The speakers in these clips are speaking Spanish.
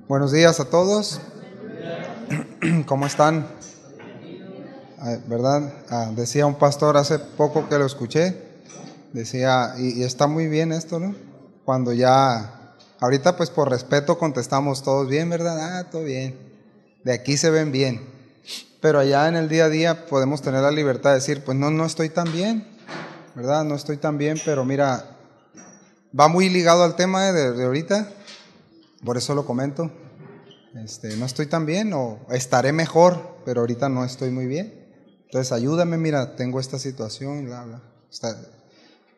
Buenos días a todos. ¿Cómo están? ¿Verdad? Decía un pastor hace poco que lo escuché, decía, y está muy bien esto, ¿no? Cuando ahorita pues por respeto contestamos todos bien, ¿verdad? Todo bien. De aquí se ven bien. Pero allá en el día a día podemos tener la libertad de decir, pues no estoy tan bien, ¿verdad? No estoy tan bien, pero mira, va muy ligado al tema de ahorita, por eso lo comento. No estoy tan bien o estaré mejor, pero ahorita no estoy muy bien. Entonces ayúdame, mira, tengo esta situación, bla, bla.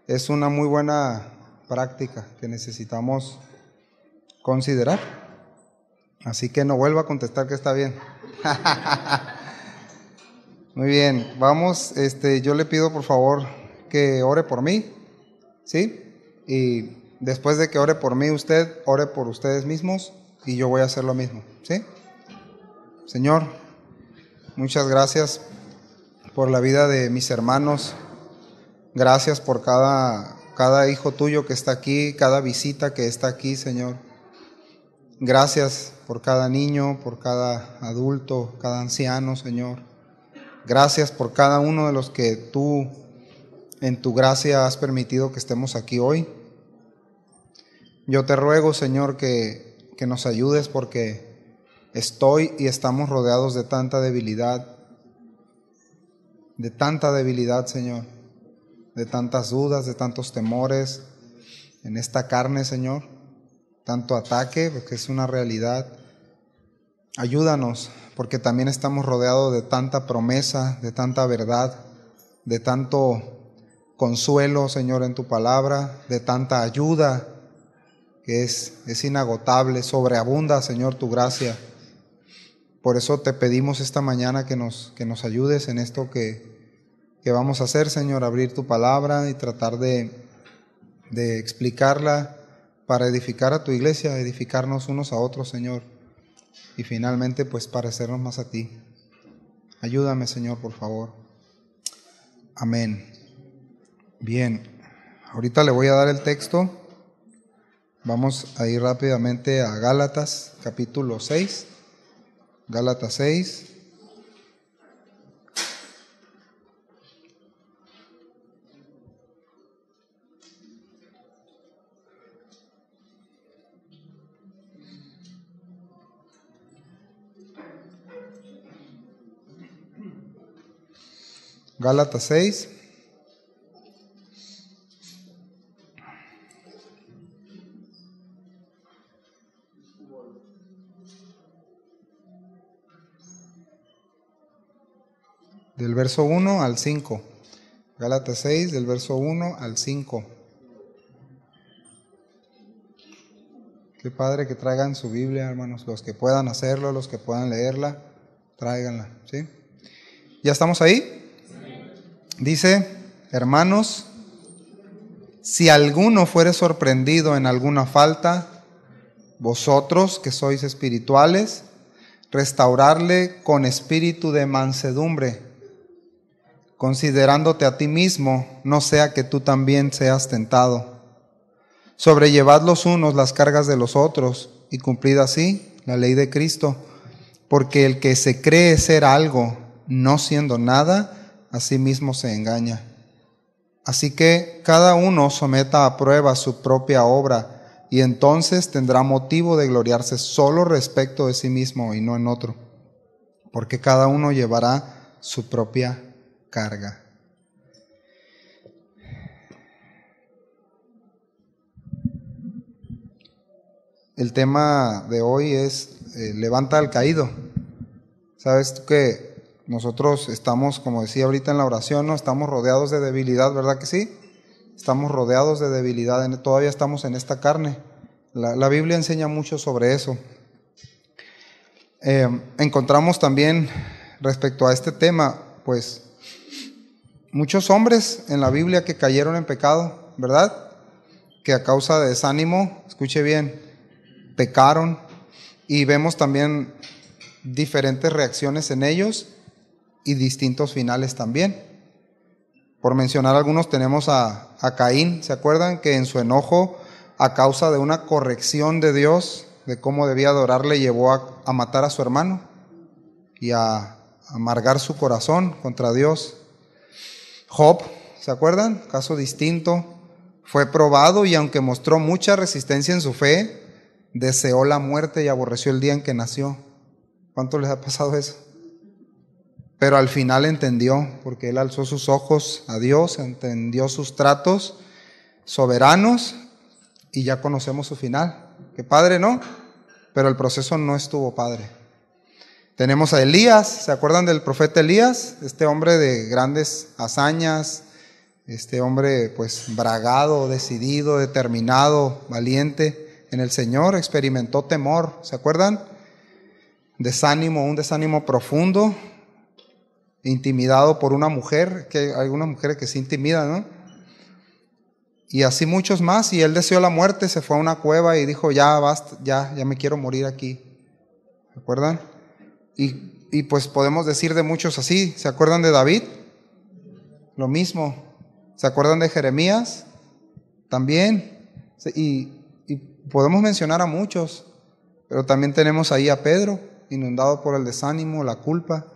Es una muy buena práctica que necesitamos considerar. Así que no vuelva a contestar que está bien. Muy bien, vamos, yo le pido por favor que ore por mí, ¿sí? Y después de que ore por mí usted, ore por ustedes mismos y yo voy a hacer lo mismo, ¿sí? Señor, muchas gracias por la vida de mis hermanos. Gracias por cada hijo tuyo que está aquí, cada visita que está aquí, Señor. Gracias por cada niño, por cada adulto, cada anciano, Señor. Gracias por cada uno de los que tú, en tu gracia, has permitido que estemos aquí hoy. Yo te ruego, Señor, que nos ayudes porque estoy y estamos rodeados de tanta debilidad, Señor, de tantas dudas, de tantos temores en esta carne, Señor, tanto ataque, porque es una realidad. Ayúdanos, porque también estamos rodeados de tanta promesa, de tanta verdad, de tanto consuelo, Señor, en tu palabra, de tanta ayuda que es inagotable, sobreabunda, Señor, tu gracia. Por eso te pedimos esta mañana que nos ayudes en esto que vamos a hacer, Señor, abrir tu palabra y tratar de explicarla para edificar a tu iglesia, edificarnos unos a otros, Señor, y finalmente pues parecernos más a ti. Ayúdame, Señor, por favor. Amén. Bien, ahorita le voy a dar el texto. Vamos a ir rápidamente a Gálatas, capítulo 6. Gálatas 6. Gálatas 6. Del verso 1 al 5. Gálatas 6, del verso 1 al 5. Qué padre que traigan su Biblia, hermanos. Los que puedan hacerlo, los que puedan leerla, tráiganla, ¿sí? ¿Ya estamos ahí? Dice, hermanos, si alguno fuere sorprendido en alguna falta, vosotros que sois espirituales, restaurarle con espíritu de mansedumbre, considerándote a ti mismo, no sea que tú también seas tentado. Sobrellevad los unos las cargas de los otros, y cumplid así la ley de Cristo, porque el que se cree ser algo, no siendo nada, a sí mismo se engaña. Así que cada uno someta a prueba su propia obra, y entonces tendrá motivo de gloriarse solo respecto de sí mismo y no en otro, porque cada uno llevará su propia carga. El tema de hoy es levanta al caído. Sabes tú que nosotros estamos, como decía ahorita en la oración, ¿no? Estamos rodeados de debilidad, ¿verdad que sí? Estamos rodeados de debilidad, todavía estamos en esta carne. La Biblia enseña mucho sobre eso. Encontramos también respecto a este tema, pues, muchos hombres en la Biblia que cayeron en pecado, ¿verdad? Que a causa de desánimo, escuche bien, pecaron, y vemos también diferentes reacciones en ellos y distintos finales también. Por mencionar algunos, tenemos a Caín. ¿Se acuerdan que en su enojo, a causa de una corrección de Dios, de cómo debía adorarle llevó a matar a su hermano y a amargar su corazón contra Dios. Job, ¿se acuerdan? Caso distinto. Fue probado y aunque mostró mucha resistencia en su fe, deseó la muerte y aborreció el día en que nació. ¿Cuánto les ha pasado eso? Pero al final entendió, porque él alzó sus ojos a Dios, entendió sus tratos soberanos y ya conocemos su final. Qué padre, ¿no? Pero el proceso no estuvo padre. Tenemos a Elías, ¿se acuerdan del profeta Elías? Este hombre de grandes hazañas, este hombre pues bragado, decidido, determinado, valiente en el Señor, experimentó temor, ¿se acuerdan? Desánimo, un desánimo profundo, intimidado por una mujer, que hay algunas mujeres que se intimidan, ¿no? Y así muchos más, y él deseó la muerte, se fue a una cueva y dijo, ya basta, ya me quiero morir aquí, ¿se acuerdan? Y pues podemos decir de muchos así. ¿Se acuerdan de David? Lo mismo. ¿Se acuerdan de Jeremías? También. Y podemos mencionar a muchos, pero también tenemos ahí a Pedro, inundado por el desánimo, la culpa,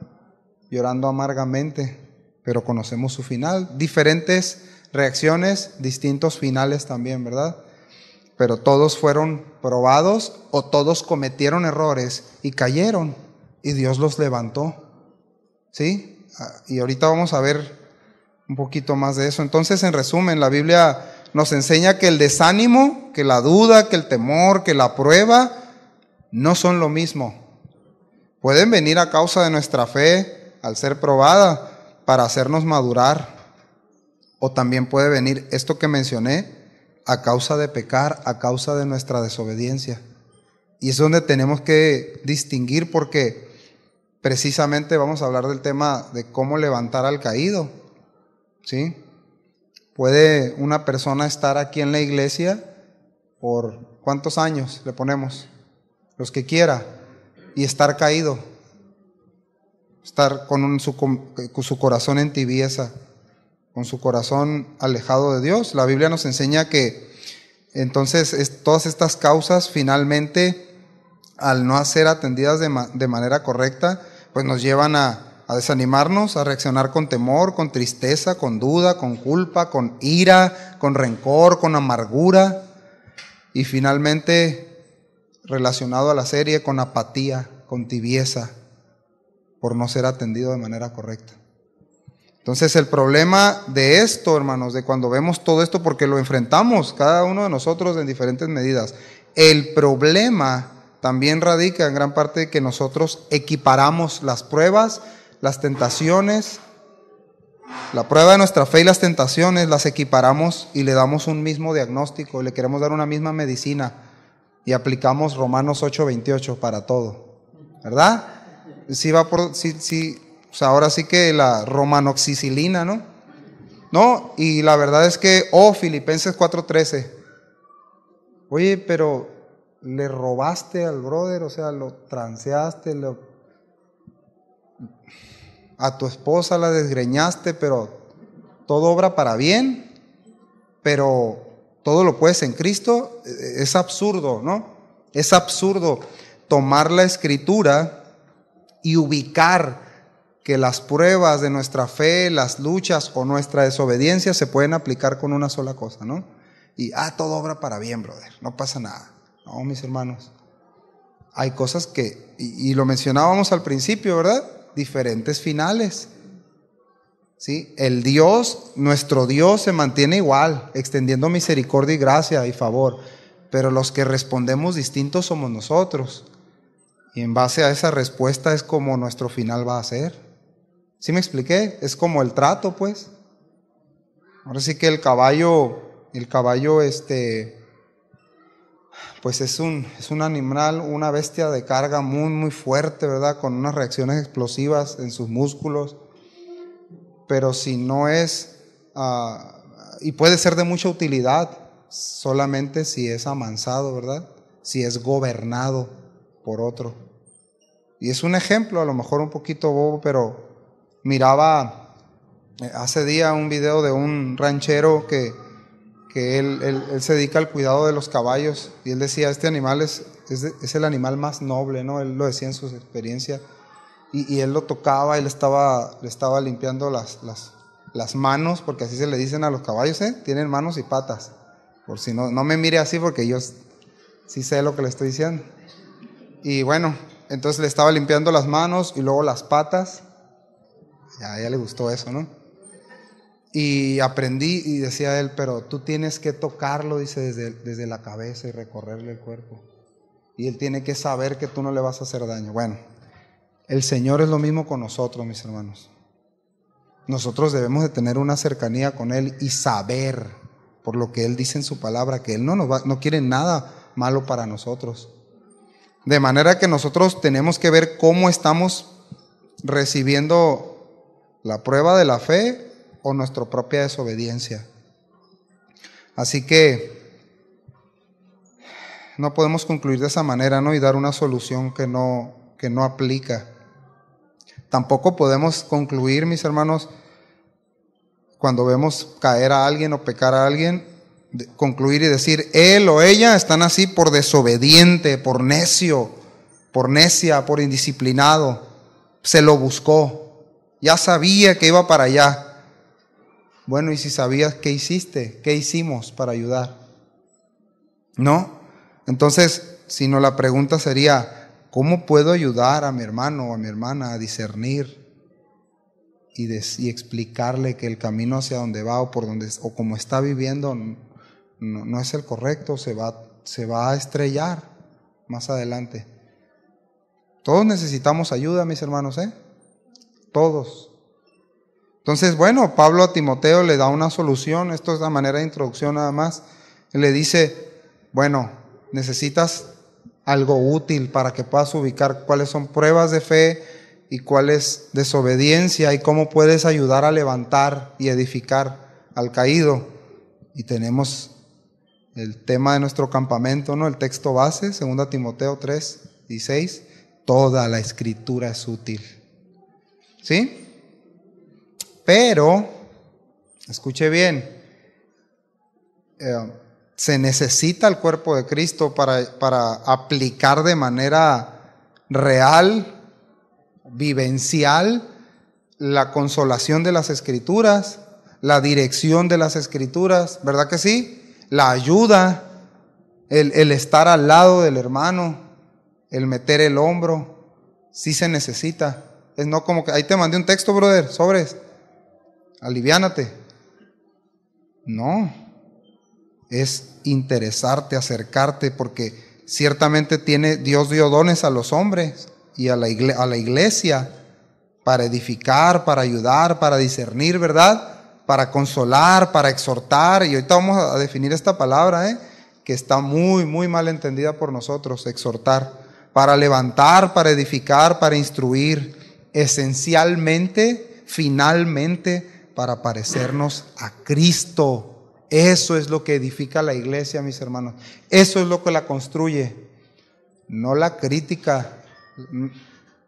llorando amargamente, pero conocemos su final. Diferentes reacciones, distintos finales también, ¿verdad? Pero todos fueron probados o todos cometieron errores y cayeron. Y Dios los levantó, ¿sí? Y ahorita vamos a ver un poquito más de eso. Entonces, en resumen, la Biblia nos enseña que el desánimo, que la duda, que el temor, que la prueba, no son lo mismo. Pueden venir a causa de nuestra fe, al ser probada, para hacernos madurar. O también puede venir esto que mencioné, a causa de pecar, a causa de nuestra desobediencia. Y es donde tenemos que distinguir, porque precisamente vamos a hablar del tema de cómo levantar al caído, ¿sí? Puede una persona estar aquí en la iglesia por ¿cuántos años le ponemos? Los que quiera, y estar caído, estar con su corazón en tibieza, con su corazón alejado de Dios. La Biblia nos enseña que entonces todas estas causas finalmente, al no ser atendidas de manera correcta, pues nos llevan a desanimarnos, a reaccionar con temor, con tristeza, con duda, con culpa, con ira, con rencor, con amargura y finalmente, relacionado a la serie, con apatía, con tibieza, por no ser atendido de manera correcta. Entonces el problema de esto, hermanos, de cuando vemos todo esto, porque lo enfrentamos cada uno de nosotros en diferentes medidas, el problema también radica en gran parte de que nosotros equiparamos las pruebas, las tentaciones, la prueba de nuestra fe y las tentaciones las equiparamos y le damos un mismo diagnóstico, y le queremos dar una misma medicina y aplicamos Romanos 8:28 para todo, ¿verdad? Sí va por, sí, o sea, ahora sí que la romanoxicilina, ¿no? No, y la verdad es que, Filipenses 4:13, oye, pero le robaste al brother, o sea, lo transeaste, a tu esposa la desgreñaste, pero todo obra para bien, pero todo lo puedes en Cristo. Es absurdo, ¿no? Es absurdo tomar la Escritura y ubicar que las pruebas de nuestra fe, las luchas o nuestra desobediencia se pueden aplicar con una sola cosa, ¿no? Y, todo obra para bien, brother, no pasa nada. No, mis hermanos, hay cosas que, y lo mencionábamos al principio, ¿verdad? Diferentes finales, ¿sí? El Dios, nuestro Dios se mantiene igual, extendiendo misericordia y gracia y favor, pero los que respondemos distintos somos nosotros, y en base a esa respuesta es como nuestro final va a ser. ¿Sí me expliqué? Es como el trato, pues. Ahora sí que el caballo, pues es un animal, una bestia de carga muy, muy fuerte, ¿verdad? Con unas reacciones explosivas en sus músculos. Pero si no es, y puede ser de mucha utilidad, solamente si es amansado, ¿verdad? Si es gobernado por otro. Y es un ejemplo, a lo mejor un poquito bobo, pero miraba hace día un video de un ranchero que él se dedica al cuidado de los caballos, y él decía, este animal es es el animal más noble, ¿no? Él lo decía en sus experiencias. Y él lo tocaba y le estaba limpiando las manos, porque así se le dicen a los caballos, tienen manos y patas. Por si no me mire así, porque yo sí sé lo que le estoy diciendo. Y bueno, entonces le estaba limpiando las manos y luego las patas. Ya le gustó eso, ¿no? Y aprendí, y decía él, pero tú tienes que tocarlo, dice, desde la cabeza y recorrerle el cuerpo. Y él tiene que saber que tú no le vas a hacer daño. Bueno, el Señor es lo mismo con nosotros, mis hermanos. Nosotros debemos de tener una cercanía con Él y saber, por lo que Él dice en su palabra, que Él no quiere nada malo para nosotros. De manera que nosotros tenemos que ver cómo estamos recibiendo la prueba de la fe o nuestra propia desobediencia. Así que no podemos concluir de esa manera, ¿no? Y dar una solución que no aplica. Tampoco podemos concluir, mis hermanos, cuando vemos caer a alguien o pecar a alguien, concluir y decir, él o ella están así por desobediente, por necio, por necia, por indisciplinado. Se lo buscó, ya sabía que iba para allá. Bueno, y si sabías, ¿qué hiciste? ¿Qué hicimos para ayudar? ¿No? Entonces, si no, la pregunta sería, ¿cómo puedo ayudar a mi hermano o a mi hermana a discernir y explicarle que el camino hacia donde va o como está viviendo no es el correcto, se va a estrellar más adelante? Todos necesitamos ayuda, mis hermanos, todos. Entonces, bueno, Pablo a Timoteo le da una solución. Esto es la manera de introducción nada más. Le dice, bueno, necesitas algo útil para que puedas ubicar cuáles son pruebas de fe y cuál es desobediencia y cómo puedes ayudar a levantar y edificar al caído. Y tenemos el tema de nuestro campamento, ¿no? El texto base, 2 Timoteo 3:16. Toda la escritura es útil. ¿Sí? Pero, escuche bien, se necesita el cuerpo de Cristo para aplicar de manera real, vivencial, la consolación de las Escrituras, la dirección de las Escrituras, ¿verdad que sí? La ayuda, el estar al lado del hermano, el meter el hombro, sí se necesita. Es no como que, ahí te mandé un texto, brother, sobres, aliviánate. No, es interesarte, acercarte, porque ciertamente Dios dio dones a los hombres y a la iglesia para edificar, para ayudar, para discernir, ¿verdad? Para consolar, para exhortar. Y ahorita vamos a definir esta palabra, que está muy, muy mal entendida por nosotros, exhortar. Para levantar, para edificar, para instruir, esencialmente, finalmente, para parecernos a Cristo. Eso es lo que edifica la iglesia, mis hermanos. Eso es lo que la construye, no la crítica.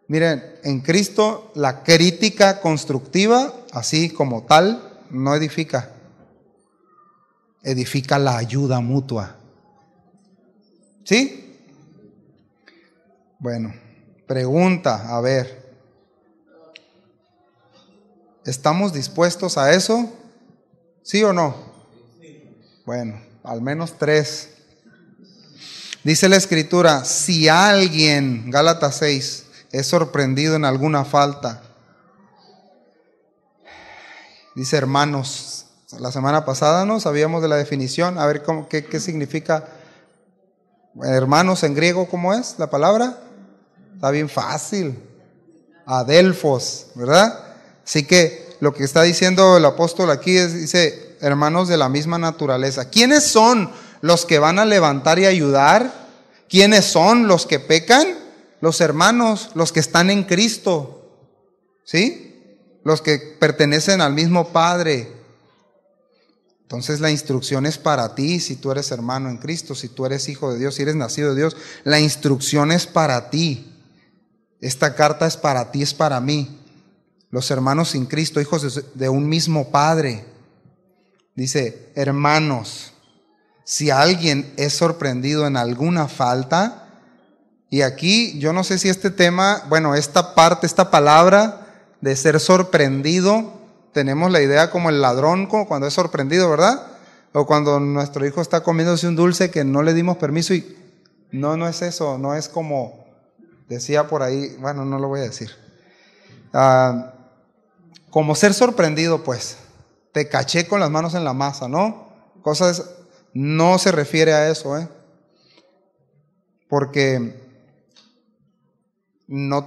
Miren, en Cristo la crítica constructiva, así como tal, no edifica. Edifica la ayuda mutua. ¿Sí? Bueno, pregunta, a ver. ¿Estamos dispuestos a eso? ¿Sí o no? Bueno, al menos 3. Dice la Escritura, si alguien, Gálatas 6, es sorprendido en alguna falta. Dice hermanos. La semana pasada no sabíamos de la definición. A ver qué significa hermanos en griego. ¿Cómo es la palabra? Está bien fácil. Adelfos, ¿verdad? Así que lo que está diciendo el apóstol aquí dice, hermanos de la misma naturaleza. ¿Quiénes son los que van a levantar y ayudar? ¿Quiénes son los que pecan? Los hermanos, los que están en Cristo, ¿sí? Los que pertenecen al mismo Padre. Entonces la instrucción es para ti, si tú eres hermano en Cristo, si tú eres hijo de Dios, si eres nacido de Dios, la instrucción es para ti. Esta carta es para ti, es para mí. Los hermanos sin Cristo, hijos de un mismo Padre. Dice, hermanos, si alguien es sorprendido en alguna falta, Y aquí, yo no sé si este tema, bueno, esta parte, esta palabra de ser sorprendido, tenemos la idea como el ladrón, como cuando es sorprendido, ¿verdad? O cuando nuestro hijo está comiéndose un dulce que no le dimos permiso y no es eso, no es como decía por ahí, bueno, no lo voy a decir. Como ser sorprendido, pues, te caché con las manos en la masa, ¿no? Cosas, no se refiere a eso, porque no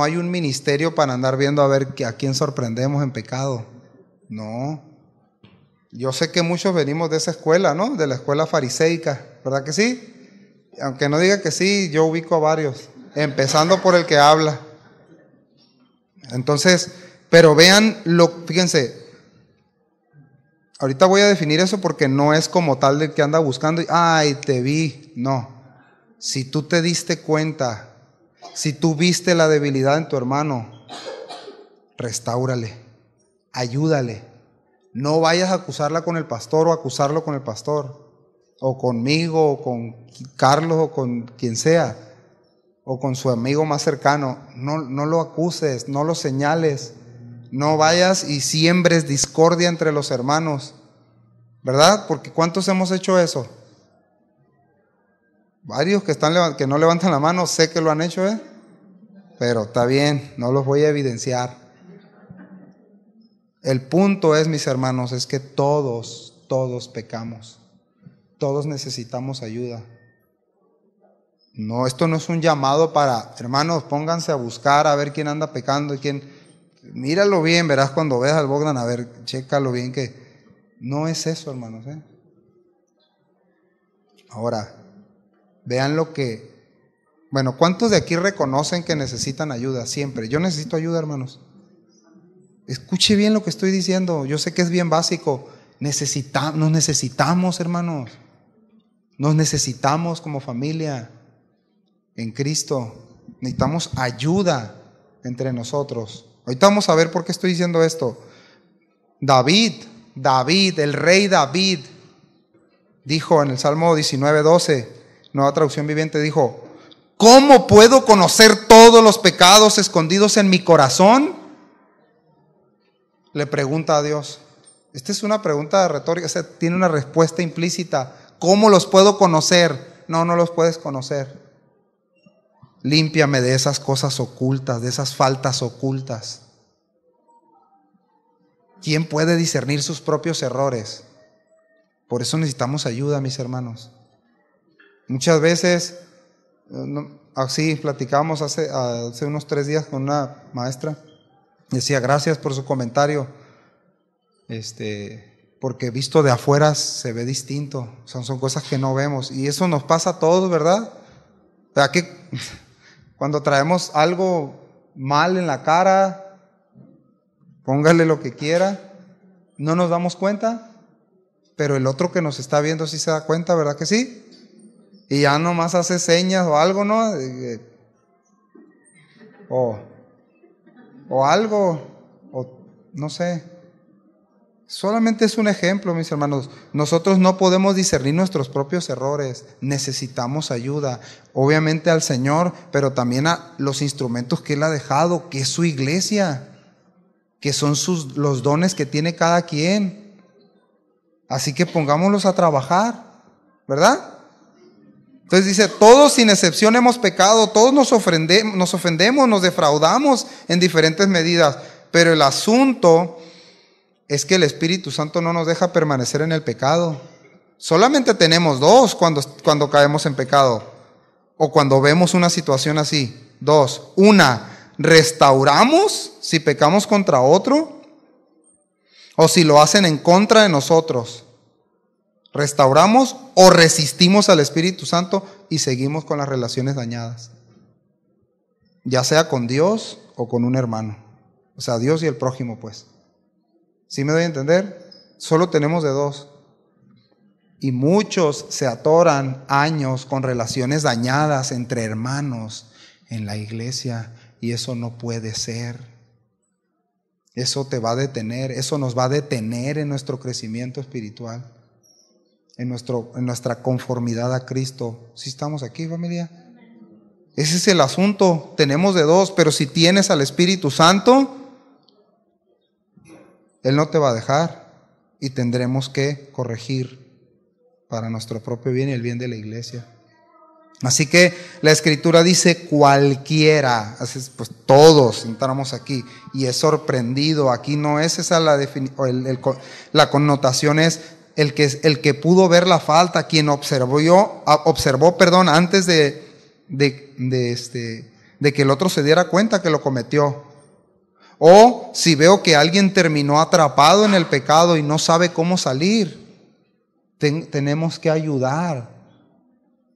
hay un ministerio para andar viendo a ver a quién sorprendemos en pecado. No. Yo sé que muchos venimos de esa escuela, ¿no? De la escuela fariseica, ¿verdad que sí? Aunque no diga que sí, yo ubico a varios, empezando por el que habla. Entonces, pero vean, fíjense, ahorita voy a definir eso porque no es como tal del que anda buscando y, ay, te vi. No. Si tú te diste cuenta, si tú viste la debilidad en tu hermano, restáurale, ayúdale. No vayas a acusarla con el pastor o acusarlo con el pastor, o conmigo, o con Carlos, o con quien sea, o con su amigo más cercano. No lo acuses, no lo señales. No vayas y siembres discordia entre los hermanos, ¿verdad? Porque ¿cuántos hemos hecho eso? Varios que no levantan la mano, sé que lo han hecho, pero está bien, no los voy a evidenciar. El punto es, mis hermanos, es que todos pecamos. Todos necesitamos ayuda. No, esto no es un llamado para, hermanos, pónganse a buscar a ver quién anda pecando y quién. Míralo bien, verás cuando veas al Bogdan, a ver, chécalo bien que no es eso, hermanos. Ahora, vean bueno, ¿cuántos de aquí reconocen que necesitan ayuda? Siempre. Yo necesito ayuda, hermanos. Escuche bien lo que estoy diciendo. Yo sé que es bien básico. Nos necesitamos, hermanos. Nos necesitamos como familia en Cristo. Necesitamos ayuda entre nosotros. Ahorita vamos a ver por qué estoy diciendo esto. David, el rey David, dijo en el Salmo 19:12, Nueva Traducción Viviente, dijo: ¿cómo puedo conocer todos los pecados escondidos en mi corazón? Le pregunta a Dios. Esta es una pregunta retórica, o sea, tiene una respuesta implícita. ¿Cómo los puedo conocer? No los puedes conocer. Límpiame de esas cosas ocultas, de esas faltas ocultas. ¿Quién puede discernir sus propios errores? Por eso necesitamos ayuda, mis hermanos. Muchas veces, así platicábamos hace unos 3 días con una maestra. Decía, gracias por su comentario, porque visto de afuera se ve distinto. Son cosas que no vemos. Y eso nos pasa a todos, ¿verdad? ¿Verdad que cuando traemos algo mal en la cara, póngale lo que quiera, no nos damos cuenta? Pero el otro que nos está viendo sí se da cuenta, ¿verdad que sí? Y ya nomás hace señas o algo, ¿no? O algo, o no sé. Solamente es un ejemplo, mis hermanos. Nosotros no podemos discernir nuestros propios errores. Necesitamos ayuda, obviamente al Señor, pero también a los instrumentos que Él ha dejado, que es su iglesia, que son los dones que tiene cada quien. Así que pongámoslos a trabajar, ¿verdad? Entonces dice, todos sin excepción hemos pecado, todos nos ofendemos, nos defraudamos en diferentes medidas, pero el asunto es que el Espíritu Santo no nos deja permanecer en el pecado. Solamente tenemos dos cuando caemos en pecado o cuando vemos una situación así. Dos. Una, restauramos si pecamos contra otro o si lo hacen en contra de nosotros. Restauramos o resistimos al Espíritu Santo y seguimos con las relaciones dañadas, ya sea con Dios o con un hermano, o sea, Dios y el prójimo, pues. ¿Sí me doy a entender? Solo tenemos de dos. Y muchos se atoran años con relaciones dañadas entre hermanos en la iglesia, y eso no puede ser. Eso te va a detener, eso nos va a detener en nuestro crecimiento espiritual, en nuestra conformidad a Cristo. ¿Sí estamos aquí, familia? Ese es el asunto. Tenemos de dos, pero si tienes al Espíritu Santo, Él no te va a dejar y tendremos que corregir para nuestro propio bien y el bien de la iglesia. Así que la Escritura dice cualquiera, así es, pues todos entramos aquí y es sorprendido. Aquí no es esa la connotación, es el que pudo ver la falta, quien observó, antes de que el otro se diera cuenta que lo cometió. O si veo que alguien terminó atrapado en el pecado y no sabe cómo salir, tenemos que ayudar.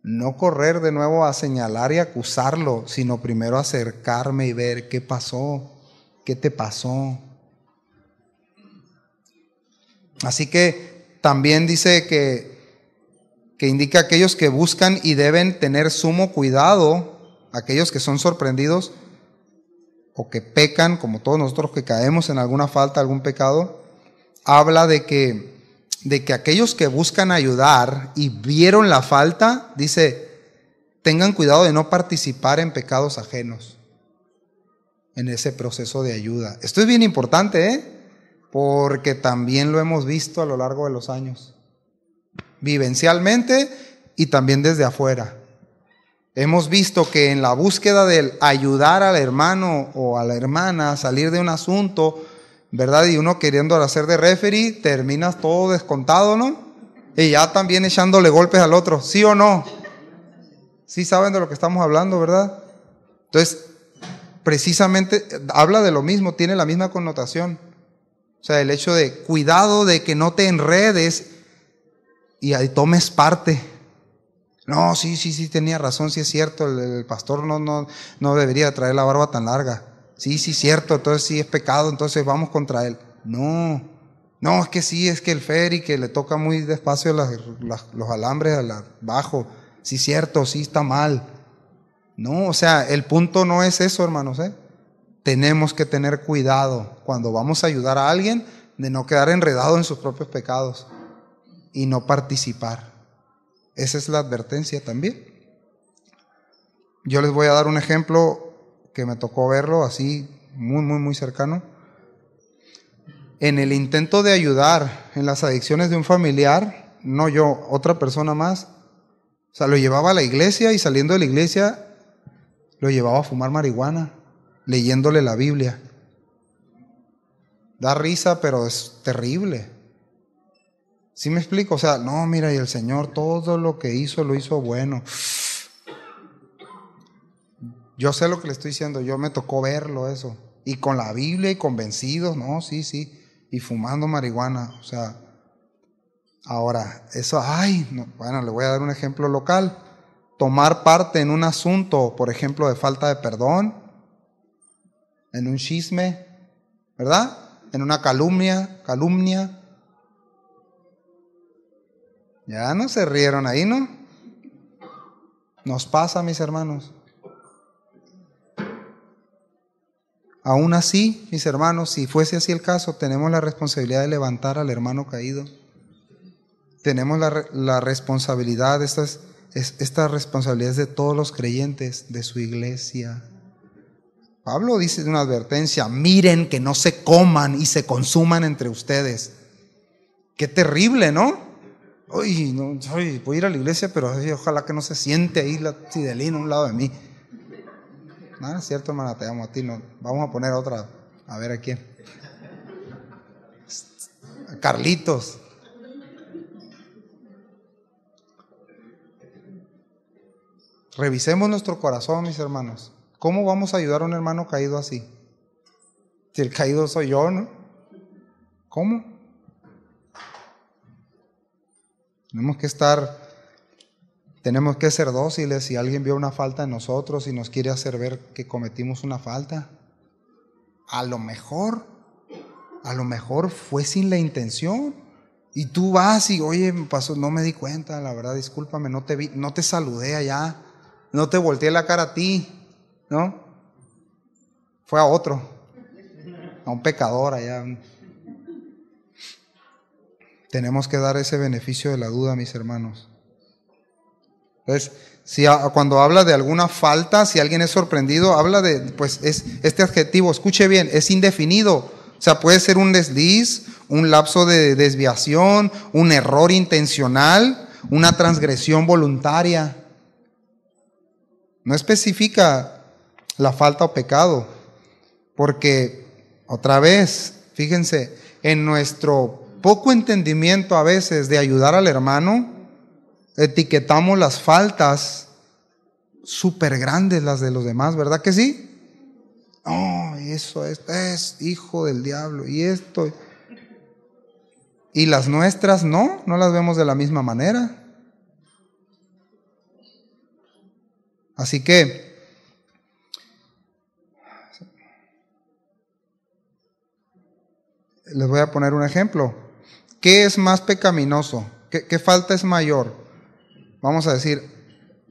No correr de nuevo a señalar y acusarlo, sino primero acercarme y ver qué pasó, qué te pasó. Así que también dice que indica a aquellos que buscan y deben tener sumo cuidado, aquellos que son sorprendidos o que pecan, como todos nosotros que caemos en alguna falta, algún pecado. Habla de que aquellos que buscan ayudar y vieron la falta, dice, tengan cuidado de no participar en pecados ajenos en ese proceso de ayuda. Esto es bien importante, porque también lo hemos visto a lo largo de los años, vivencialmente y también desde afuera. Hemos visto que en la búsqueda del ayudar al hermano o a la hermana a salir de un asunto, ¿verdad? Y uno queriendo hacer de referee, terminas todo descontado, ¿no? Y ya también echándole golpes al otro, ¿sí o no? Sí saben de lo que estamos hablando, ¿verdad? Entonces, precisamente habla de lo mismo, tiene la misma connotación. O sea, el hecho de cuidado de que no te enredes y ahí tomes parte. No, sí, tenía razón, sí es cierto, el pastor no debería traer la barba tan larga. Sí, cierto, entonces sí es pecado, entonces vamos contra él. No, es que sí, es que el ferry que le toca muy despacio los alambres abajo. Sí, cierto, sí está mal. No, o sea, el punto no es eso, hermanos, Tenemos que tener cuidado cuando vamos a ayudar a alguien de no quedar enredado en sus propios pecados y no participar. Esa es la advertencia también. Yo les voy a dar un ejemplo que me tocó verlo así muy cercano. En el intento de ayudar en las adicciones de un familiar, no yo, otra persona más, o sea, lo llevaba a la iglesia y saliendo de la iglesia lo llevaba a fumar marihuana, leyéndole la Biblia. Da risa, pero es terrible. ¿Sí me explico? O sea, no, mira, y el Señor todo lo que hizo, lo hizo bueno. Yo sé lo que le estoy diciendo, yo me tocó verlo eso. Y con la Biblia y convencidos, no, sí. Y fumando marihuana, o sea. Ahora, eso, bueno, le voy a dar un ejemplo local. Tomar parte en un asunto, por ejemplo, de falta de perdón, en un chisme, ¿verdad? En una calumnia. Ya no se rieron ahí, ¿no? Nos pasa, mis hermanos. Aún así, mis hermanos, si fuese así el caso, tenemos la responsabilidad de levantar al hermano caído. Tenemos la responsabilidad, esta responsabilidad es de todos los creyentes de su iglesia. Pablo dice una advertencia: miren que no se coman y se consuman entre ustedes. Qué terrible, ¿no? Voy a ir a la iglesia, pero ojalá que no se siente ahí la Fidelina a un lado de mí. No, es cierto, hermana, te amo a ti. No. Vamos a poner otra, a ver a quién. A Carlitos. Revisemos nuestro corazón, mis hermanos. ¿Cómo vamos a ayudar a un hermano caído así? Si el caído soy yo, ¿no? ¿Cómo? Tenemos que ser dóciles si alguien vio una falta en nosotros y nos quiere hacer ver que cometimos una falta. A lo mejor fue sin la intención. Y tú vas y, oye, me pasó, no me di cuenta, la verdad, discúlpame, no te vi, no te saludé allá, no te volteé la cara a ti, ¿no? Fue a otro, a un pecador allá. Tenemos que dar ese beneficio de la duda, mis hermanos. Entonces, cuando habla de alguna falta, si alguien es sorprendido, habla de, pues es este adjetivo, escuche bien, es indefinido. O sea, puede ser un desliz, un lapso de desviación, un error intencional, una transgresión voluntaria. No especifica la falta o pecado, porque otra vez, fíjense, en nuestro poco entendimiento a veces de ayudar al hermano, etiquetamos las faltas súper grandes, las de los demás, ¿verdad que sí? Oh, eso es hijo del diablo, y esto. Y las nuestras no las vemos de la misma manera. Así que les voy a poner un ejemplo. ¿Qué es más pecaminoso? ¿Qué falta es mayor? Vamos a decir,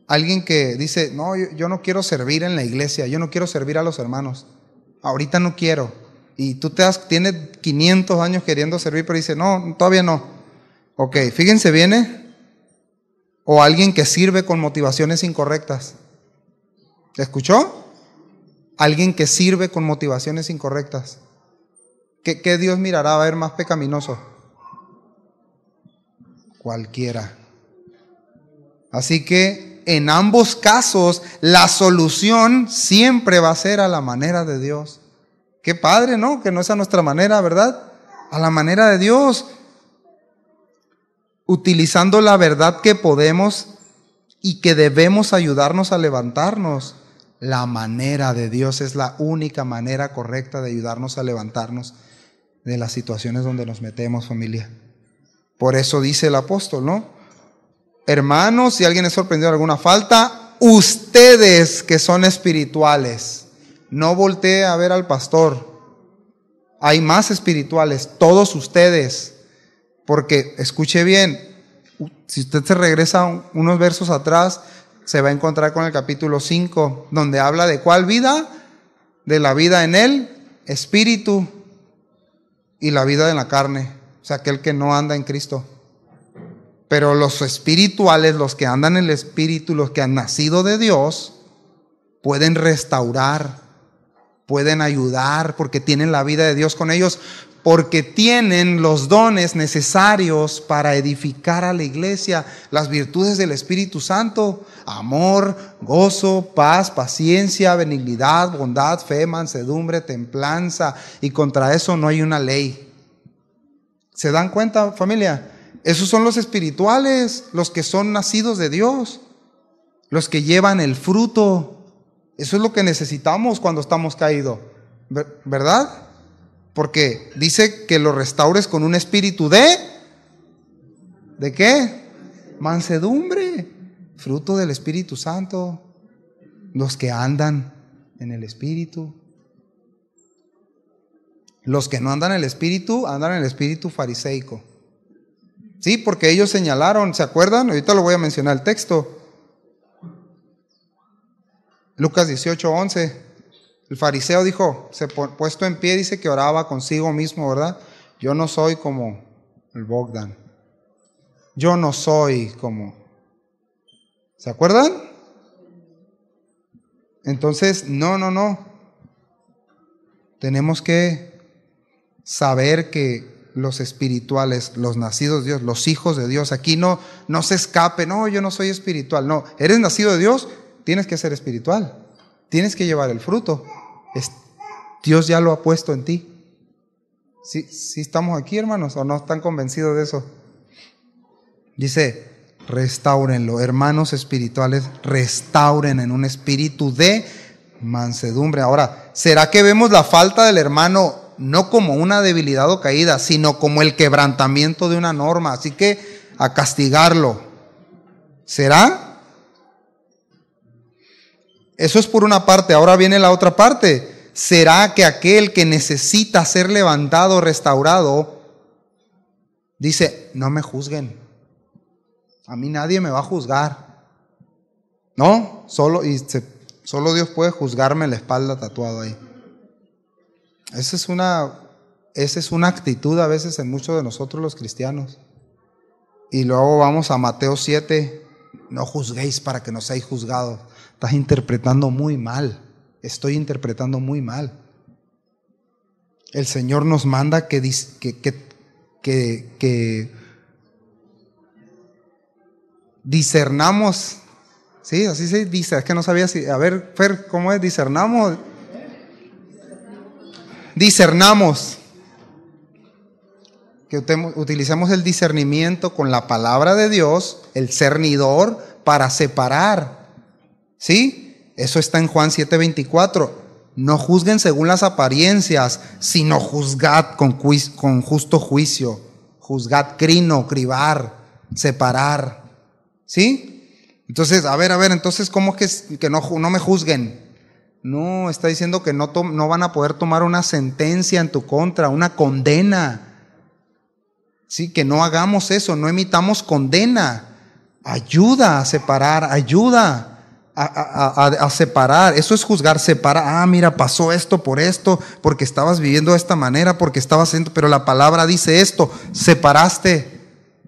alguien que dice, no, yo no quiero servir en la iglesia, yo no quiero servir a los hermanos, ahorita no quiero. Y tú tiene 500 años queriendo servir, pero dice, no, todavía no. Ok, fíjense bien, o alguien que sirve con motivaciones incorrectas. ¿Escuchó? Alguien que sirve con motivaciones incorrectas. ¿Qué Dios mirará a ver más pecaminoso? Cualquiera. Así que en ambos casos la solución siempre va a ser a la manera de Dios. Qué padre, ¿no? Que no es a nuestra manera, ¿verdad? A la manera de Dios. Utilizando la verdad que podemos y que debemos ayudarnos a levantarnos. La manera de Dios es la única manera correcta de ayudarnos a levantarnos de las situaciones donde nos metemos, familia. Por eso dice el apóstol, ¿no? Hermanos, si alguien es sorprendido de alguna falta, ustedes que son espirituales, no voltee a ver al pastor. Hay más espirituales, todos ustedes. Porque, escuche bien, si usted se regresa unos versos atrás, se va a encontrar con el capítulo 5, donde habla de ¿cuál vida? De la vida en el espíritu y la vida en la carne. O sea, aquel que no anda en Cristo. Pero los espirituales, los que andan en el espíritu, los que han nacido de Dios, pueden restaurar, pueden ayudar, porque tienen la vida de Dios con ellos, porque tienen los dones necesarios para edificar a la iglesia, las virtudes del Espíritu Santo: amor, gozo, paz, paciencia, benignidad, bondad, fe, mansedumbre, templanza, y contra eso no hay una ley. ¿Se dan cuenta, familia? Esos son los espirituales, los que son nacidos de Dios, los que llevan el fruto. Eso es lo que necesitamos cuando estamos caídos, ¿verdad? Porque dice que lo restaures con un espíritu ¿de qué? Mansedumbre, fruto del Espíritu Santo. Los que andan en el Espíritu. Los que no andan en el Espíritu, andan en el espíritu fariseico. Sí, porque ellos señalaron, ¿se acuerdan? Ahorita lo voy a mencionar el texto. Lucas 18:11. El fariseo dijo, puesto en pie, dice que oraba consigo mismo, ¿verdad? Yo no soy como el Bogdan. Yo no soy como... ¿Se acuerdan? Entonces, no. Tenemos que saber que los espirituales, los nacidos de Dios, los hijos de Dios, aquí no se escape, no, yo no soy espiritual. No, eres nacido de Dios, tienes que ser espiritual. Tienes que llevar el fruto. Dios ya lo ha puesto en ti. ¿Sí estamos aquí, hermanos? ¿O no están convencidos de eso? Dice, restáurenlo, hermanos espirituales, restauren en un espíritu de mansedumbre. Ahora, ¿será que vemos la falta del hermano no como una debilidad o caída, sino como el quebrantamiento de una norma? Así que a castigarlo. ¿Será? Eso es por una parte. Ahora viene la otra parte. ¿Será que aquel que necesita ser levantado, restaurado, dice, no me juzguen? A mí nadie me va a juzgar. No, solo Dios puede juzgarme la espalda tatuado ahí. Esa es una actitud a veces en muchos de nosotros los cristianos. Y luego vamos a Mateo 7, No juzguéis para que no seáis juzgados. Estás interpretando muy mal. Estoy interpretando muy mal. El Señor nos manda que discernamos. Sí, así se dice. Es que no sabía si. A ver, Fer, ¿cómo es? Discernamos. Discernamos. Que utilicemos el discernimiento con la palabra de Dios, el cernidor, para separar. ¿Sí? Eso está en Juan 7:24. No juzguen según las apariencias, sino juzgad con justo juicio. Juzgad, cribar, separar. ¿Sí? Entonces, a ver, entonces, ¿cómo que no me juzguen? No, está diciendo que no van a poder tomar una sentencia en tu contra, una condena. Sí, que no hagamos eso, no emitamos condena. Ayuda a separar, ayuda a separar. Eso es juzgar, separar. Ah, mira, pasó esto, porque estabas viviendo de esta manera, porque estabas haciendo, pero la palabra dice esto, separaste,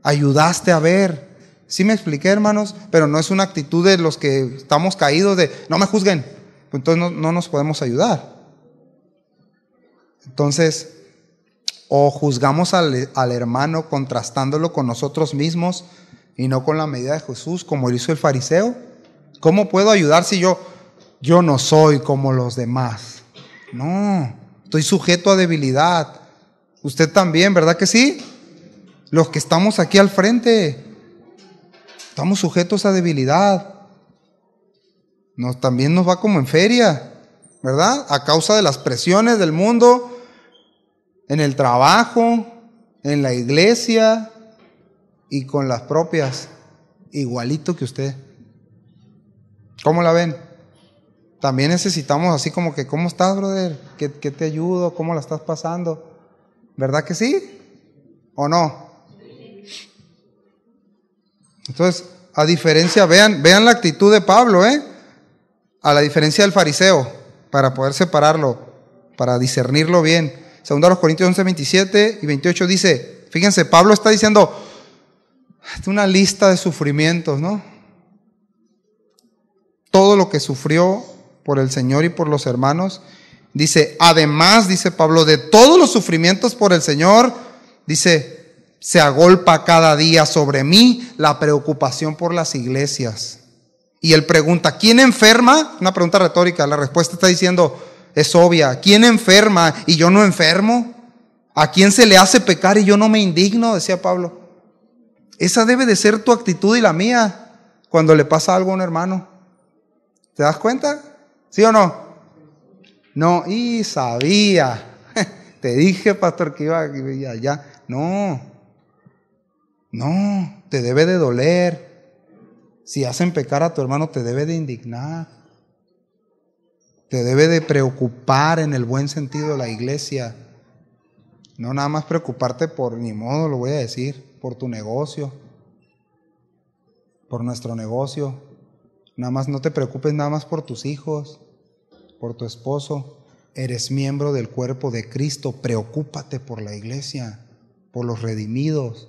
ayudaste a ver. ¿Sí me expliqué, hermanos? Pero no es una actitud de los que estamos caídos de, no me juzguen. Pues entonces no nos podemos ayudar. Entonces, o juzgamos al hermano contrastándolo con nosotros mismos y no con la medida de Jesús, como hizo el fariseo. ¿Cómo puedo ayudar si yo no soy como los demás? No, estoy sujeto a debilidad. Usted también, ¿verdad que sí? Los que estamos aquí al frente, estamos sujetos a debilidad. También nos va como en feria, ¿verdad? A causa de las presiones del mundo, en el trabajo, en la iglesia y con las propias, igualito que usted. ¿Cómo la ven? También necesitamos así como que, ¿cómo estás, brother? ¿Qué te ayudo? ¿Cómo la estás pasando? ¿Verdad que sí? ¿O no? Entonces, a diferencia, vean la actitud de Pablo, a la diferencia del fariseo, para poder separarlo, para discernirlo bien. 2 Corintios 11, 27 y 28 dice, fíjense, Pablo está diciendo una lista de sufrimientos, ¿no? Todo lo que sufrió por el Señor y por los hermanos. Dice, además, dice Pablo, de todos los sufrimientos por el Señor, dice, se agolpa cada día sobre mí la preocupación por las iglesias. Y él pregunta, ¿quién enferma? Una pregunta retórica, la respuesta está diciendo, es obvia. ¿Quién enferma y yo no enfermo? ¿A quién se le hace pecar y yo no me indigno? Decía Pablo. Esa debe de ser tu actitud y la mía cuando le pasa algo a un hermano. ¿Te das cuenta? ¿Sí o no? No, y sabía. Te dije, pastor, que iba allá. No, te debe de doler. Si hacen pecar a tu hermano, te debe de indignar. Te debe de preocupar en el buen sentido de la iglesia. No nada más preocuparte por, ni modo lo voy a decir, por tu negocio, por nuestro negocio. Nada más no te preocupes nada más por tus hijos, por tu esposo. Eres miembro del cuerpo de Cristo. Preocúpate por la iglesia, por los redimidos.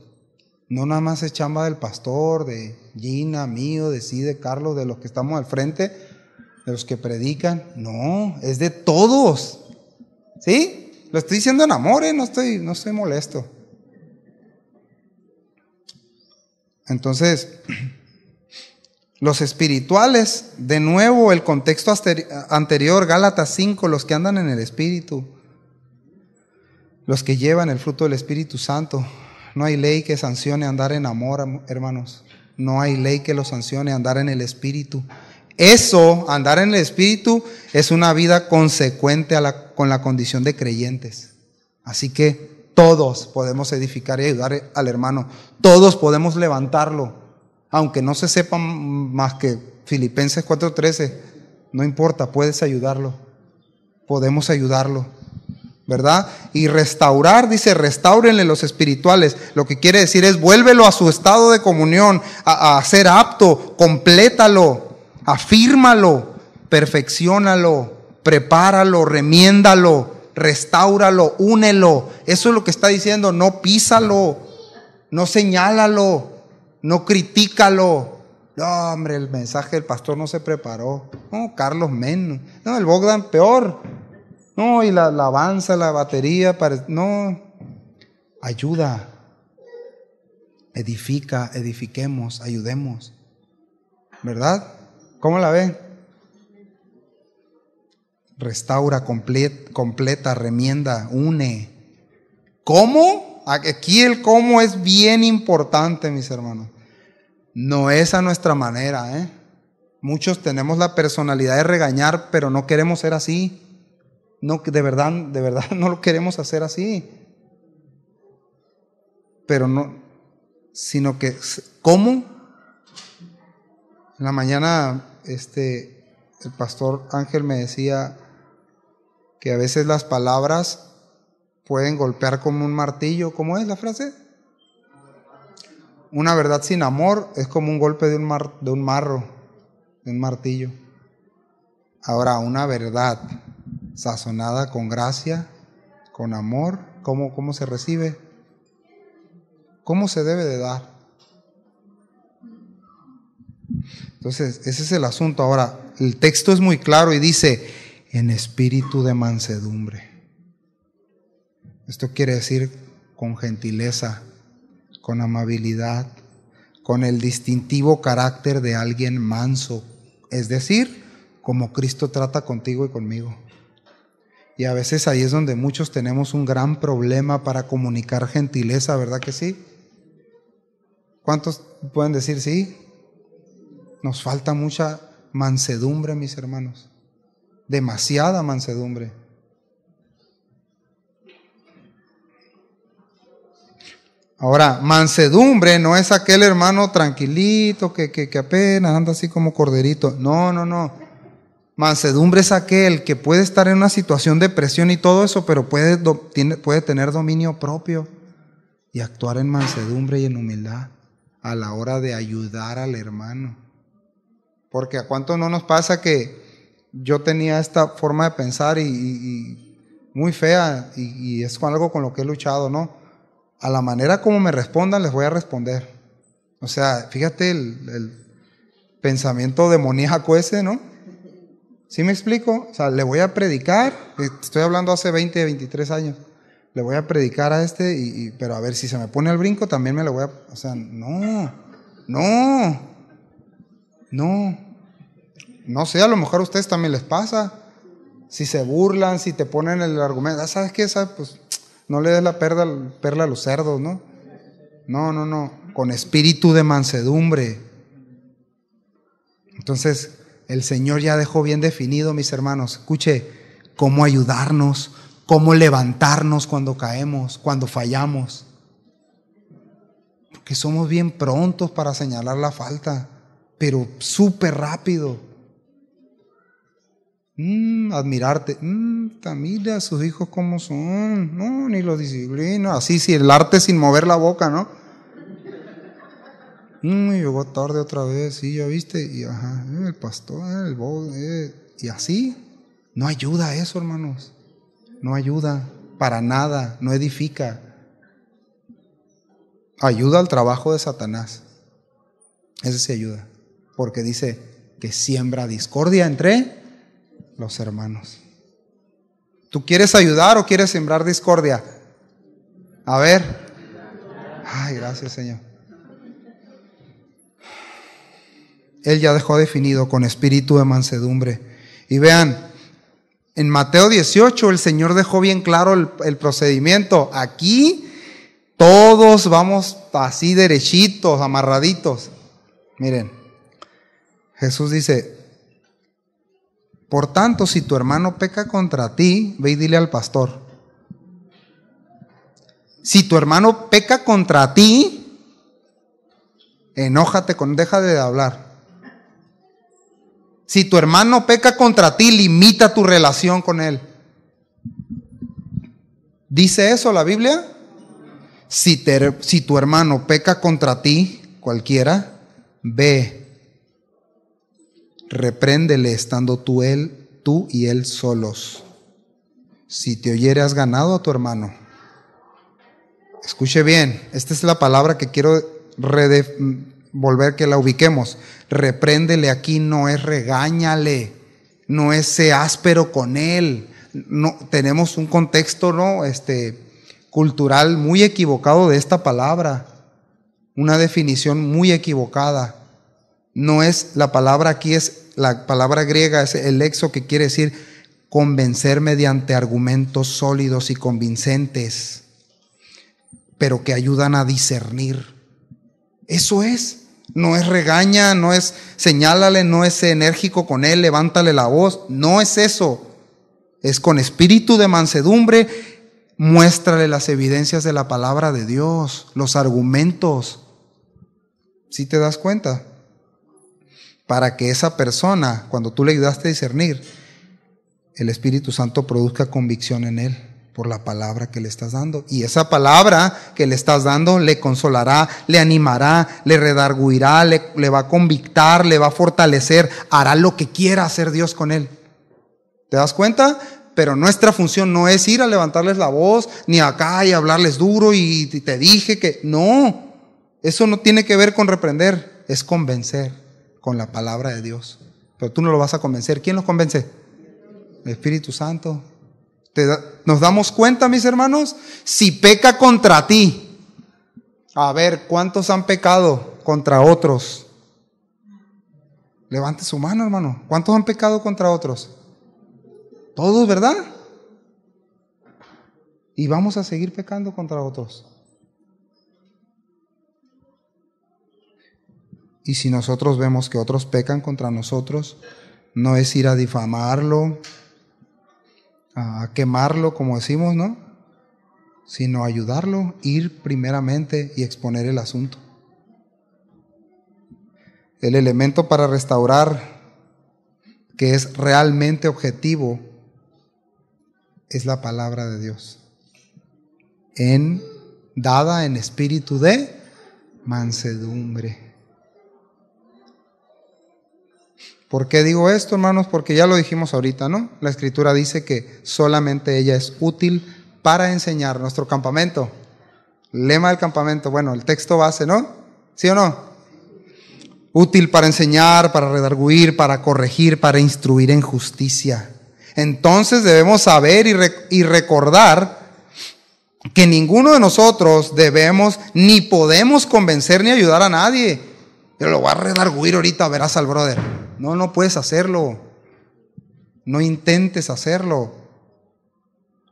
No nada más es chamba del pastor, de Gina, mío, de Carlos, de los que estamos al frente, de los que predican. No, es de todos. ¿Sí? Lo estoy diciendo en amor, no estoy molesto. Entonces, los espirituales, de nuevo el contexto anterior, Gálatas 5, los que andan en el Espíritu, los que llevan el fruto del Espíritu Santo. No hay ley que sancione andar en amor, hermanos. No hay ley que lo sancione andar en el Espíritu. Eso, andar en el Espíritu, es una vida consecuente con la condición de creyentes. Así que todos podemos edificar y ayudar al hermano. Todos podemos levantarlo. Aunque no se sepa más que Filipenses 4:13, no importa, puedes ayudarlo. Podemos ayudarlo, ¿verdad? Y restaurar, dice, restáurenle los espirituales. Lo que quiere decir es, vuélvelo a su estado de comunión, a ser apto, complétalo. Afírmalo, perfecciónalo, prepáralo, remiéndalo, restáuralo, únelo. Eso es lo que está diciendo. No písalo, no señálalo, no critícalo, No, hombre, el mensaje del pastor no se preparó. No, Carlos menos. No, el Bogdan peor. No, y la alabanza, la batería, no. Ayuda. Edifica, edifiquemos, ayudemos. ¿Verdad? ¿Cómo la ven? Restaura, completa, remienda, une. ¿Cómo? Aquí el cómo es bien importante, mis hermanos. No es a nuestra manera, ¿eh? Muchos tenemos la personalidad de regañar, pero no queremos ser así. No, de verdad no lo queremos hacer así. Pero no, sino que, ¿cómo? En la mañana, el pastor Ángel me decía que a veces las palabras pueden golpear como un martillo. ¿Cómo es la frase? Una verdad sin amor es como un golpe de un marro, de un martillo. Ahora, una verdad sazonada con gracia, con amor, ¿cómo se recibe? ¿Cómo se debe de dar? Entonces, ese es el asunto. Ahora, el texto es muy claro y dice, en espíritu de mansedumbre. Esto quiere decir con gentileza, con amabilidad, con el distintivo carácter de alguien manso, es decir, como Cristo trata contigo y conmigo. Y a veces ahí es donde muchos tenemos un gran problema para comunicar gentileza, ¿verdad que sí? ¿Cuántos pueden decir sí? Nos falta mucha mansedumbre, mis hermanos, demasiada mansedumbre. Ahora, mansedumbre no es aquel hermano tranquilito que apenas anda así como corderito. No. Mansedumbre es aquel que puede estar en una situación de presión y todo eso, pero puede tener dominio propio y actuar en mansedumbre y en humildad a la hora de ayudar al hermano. Porque ¿a cuánto no nos pasa que yo tenía esta forma de pensar y muy fea y es algo con lo que he luchado, ¿no? A la manera como me respondan, les voy a responder. O sea, fíjate el pensamiento demoníaco ese, ¿no? ¿Sí me explico? O sea, le voy a predicar, estoy hablando hace 20, 23 años, le voy a predicar a pero a ver, si se me pone al brinco, también me lo voy a... O sea, no sé, a lo mejor a ustedes también les pasa. Si se burlan, si te ponen el argumento, ¿sabes qué? Pues no le des la perla a los cerdos, ¿no? No, con espíritu de mansedumbre. Entonces, el Señor ya dejó bien definido, mis hermanos, escuche, cómo ayudarnos, cómo levantarnos cuando caemos, cuando fallamos. Porque somos bien prontos para señalar la falta, pero súper rápido. Admirarte, mira a sus hijos cómo son, no, ni los disciplina, así, si el arte sin mover la boca, ¿no? Llegó tarde otra vez, sí, ya viste, y ajá, el pastor, y así, no ayuda eso, hermanos, no ayuda, para nada, no edifica, ayuda al trabajo de Satanás, ese sí ayuda, porque dice que siembra discordia entre los hermanos. ¿Tú quieres ayudar o quieres sembrar discordia? A ver. Ay, gracias, Señor. Él ya dejó definido con espíritu de mansedumbre. Y vean, en Mateo 18 el Señor dejó bien claro el procedimiento. Aquí todos vamos así derechitos, amarraditos. Miren, Jesús dice: por tanto, si tu hermano peca contra ti, ve y dile al pastor. Si tu hermano peca contra ti, enójate deja de hablar. Si tu hermano peca contra ti, limita tu relación con él. ¿Dice eso la Biblia? Si tu hermano peca contra ti, cualquiera, ve. Repréndele estando tú y él solos. Si te oyere, has ganado a tu hermano. Escuche bien, esta es la palabra que quiero volver que la ubiquemos. Repréndele aquí no es regáñale, no es sé áspero con él. No, tenemos un contexto, ¿no? Cultural muy equivocado de esta palabra, una definición muy equivocada. No es, la palabra aquí es, la palabra griega es el lexo, que quiere decir convencer mediante argumentos sólidos y convincentes, pero que ayudan a discernir. Eso es, no es regaña, no es señálale, no es enérgico con él, levántale la voz, no es eso. Es con espíritu de mansedumbre, muéstrale las evidencias de la palabra de Dios, los argumentos. ¿Sí te das cuenta? Para que esa persona, cuando tú le ayudaste a discernir, el Espíritu Santo produzca convicción en él por la palabra que le estás dando. Y esa palabra que le estás dando le consolará, le animará, le redarguirá, le va a convictar, le va a fortalecer, hará lo que quiera hacer Dios con él. ¿Te das cuenta? Pero nuestra función no es ir a levantarles la voz, ni acá y hablarles duro y te dije que... No, eso no tiene que ver con reprender, es convencer con la palabra de Dios. Pero tú no lo vas a convencer. ¿Quién los convence? El Espíritu Santo. ¿Nos damos cuenta, mis hermanos? Si peca contra ti, a ver, ¿cuántos han pecado contra otros? Levante su mano, hermano. ¿Cuántos han pecado contra otros? Todos, ¿verdad? Y vamos a seguir pecando contra otros. Y si nosotros vemos que otros pecan contra nosotros, no es ir a difamarlo, a quemarlo, como decimos, ¿no? Sino ayudarlo, ir primeramente y exponer el asunto. El elemento para restaurar, que es realmente objetivo, es la palabra de Dios, dada en espíritu de mansedumbre. ¿Por qué digo esto, hermanos? Porque ya lo dijimos ahorita, ¿no? La Escritura dice que solamente ella es útil para enseñar. Nuestro campamento, lema del campamento, bueno, el texto base, ¿no? ¿Sí o no? Útil para enseñar, para redarguir, para corregir, para instruir en justicia. Entonces debemos saber y recordar que ninguno de nosotros debemos ni podemos convencer ni ayudar a nadie. Yo lo voy a redarguir ahorita, verás al brother. No puedes hacerlo. No intentes hacerlo.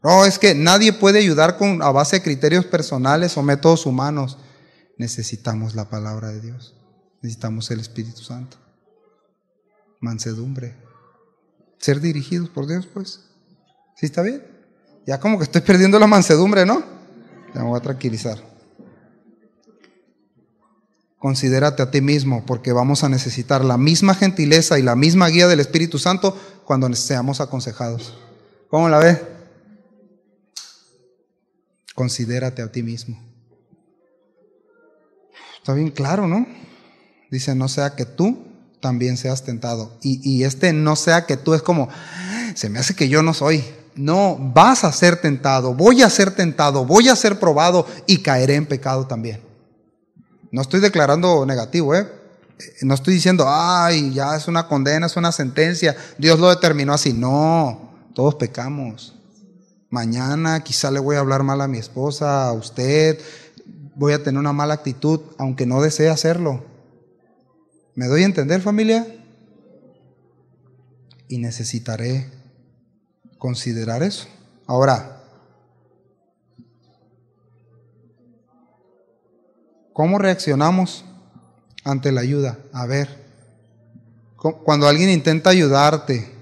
No, es que nadie puede ayudar a base de criterios personales o métodos humanos. Necesitamos la palabra de Dios. Necesitamos el Espíritu Santo. Mansedumbre. Ser dirigidos por Dios, pues. ¿Sí está bien? Ya como que estoy perdiendo la mansedumbre, ¿no? Ya me voy a tranquilizar. Considérate a ti mismo, porque vamos a necesitar la misma gentileza y la misma guía del Espíritu Santo cuando seamos aconsejados. ¿Cómo la ves? Considérate a ti mismo. Está bien claro, ¿no? Dice, no sea que tú también seas tentado. Y no sea que tú es como, se me hace que yo no soy. No, vas a ser tentado, voy a ser tentado, voy a ser probado y caeré en pecado también. No estoy declarando negativo, no estoy diciendo, ay, ya es una condena, es una sentencia, Dios lo determinó así. No, todos pecamos. Mañana quizá le voy a hablar mal a mi esposa, a usted, voy a tener una mala actitud, aunque no desee hacerlo. ¿Me doy a entender, familia? Y necesitaré considerar eso. Ahora, ¿cómo reaccionamos ante la ayuda? A ver, cuando alguien intenta ayudarte,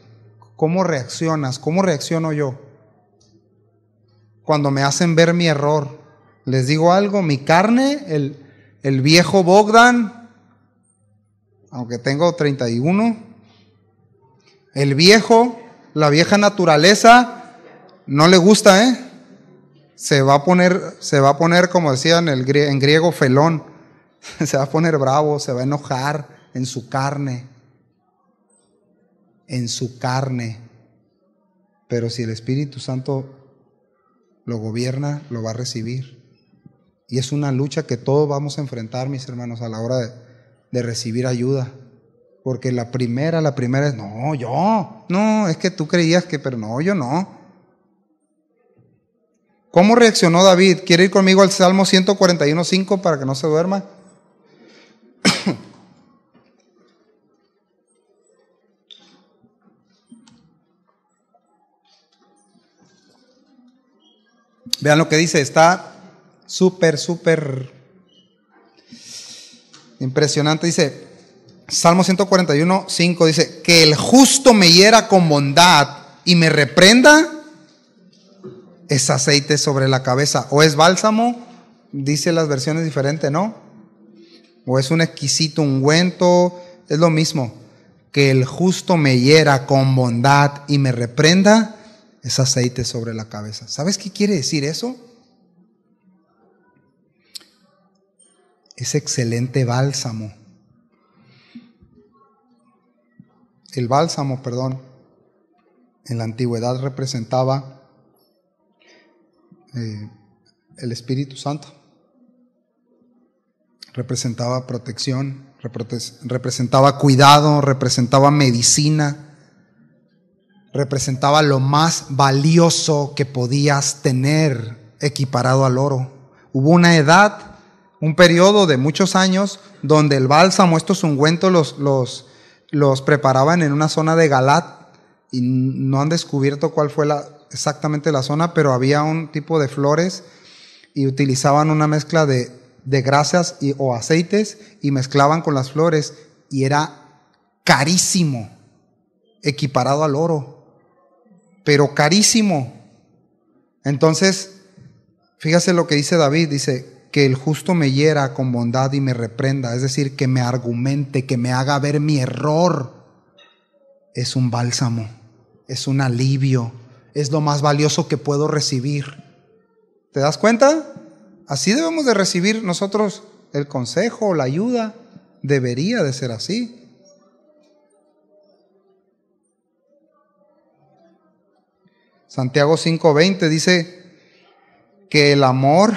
¿cómo reaccionas? ¿Cómo reacciono yo? Cuando me hacen ver mi error, les digo algo, mi carne, el viejo Bogdan, aunque tengo 31, el viejo, la vieja naturaleza, no le gusta, se va a poner como decían en griego, felón, se va a poner bravo, se va a enojar en su carne, pero si el Espíritu Santo lo gobierna, lo va a recibir. Y es una lucha que todos vamos a enfrentar, mis hermanos, a la hora de recibir ayuda. Porque la primera es, no, es que tú creías que, pero no, yo no. ¿Cómo reaccionó David? ¿Quiere ir conmigo al Salmo 141:5 para que no se duerma? Vean lo que dice, está súper impresionante. Dice, Salmo 141:5 dice, que el justo me hiera con bondad y me reprenda, es aceite sobre la cabeza. O es bálsamo, dice las versiones diferentes, ¿no? O es un exquisito ungüento, es lo mismo. Que el justo me hiera con bondad y me reprenda, es aceite sobre la cabeza. ¿Sabes qué quiere decir eso? Es excelente bálsamo. El bálsamo, en la antigüedad representaba el Espíritu Santo. Representaba protección, representaba cuidado, representaba medicina, representaba lo más valioso que podías tener equiparado al oro. Hubo una edad, un periodo de muchos años donde el bálsamo, estos ungüentos los preparaban en una zona de Galat, y no han descubierto cuál fue exactamente la zona, pero había un tipo de flores y utilizaban una mezcla de grasas o aceites y mezclaban con las flores, y era carísimo, equiparado al oro, pero carísimo. Entonces, fíjese lo que dice David, dice, que el justo me hiera con bondad y me reprenda, es decir, que me argumente, que me haga ver mi error, es un bálsamo, es un alivio, es lo más valioso que puedo recibir. ¿Te das cuenta? Así debemos de recibir nosotros el consejo, la ayuda, debería de ser así. Santiago 5:20 dice que el amor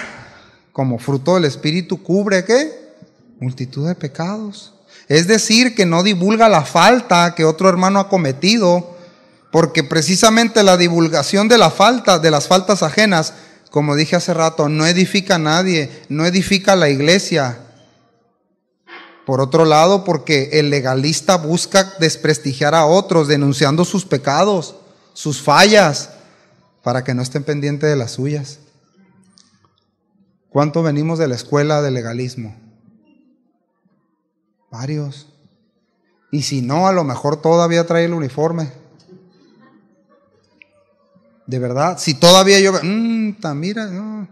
como fruto del Espíritu cubre ¿qué? Multitud de pecados. Es decir, que no divulga la falta que otro hermano ha cometido, porque precisamente la divulgación de las faltas ajenas, como dije hace rato, no edifica a nadie, no edifica a la iglesia. Por otro lado, porque el legalista busca desprestigiar a otros, denunciando sus pecados, sus fallas, para que no estén pendientes de las suyas. ¿Cuánto venimos de la escuela del legalismo? Varios. Y si no, a lo mejor todavía trae el uniforme. De verdad, si todavía yo mira, no,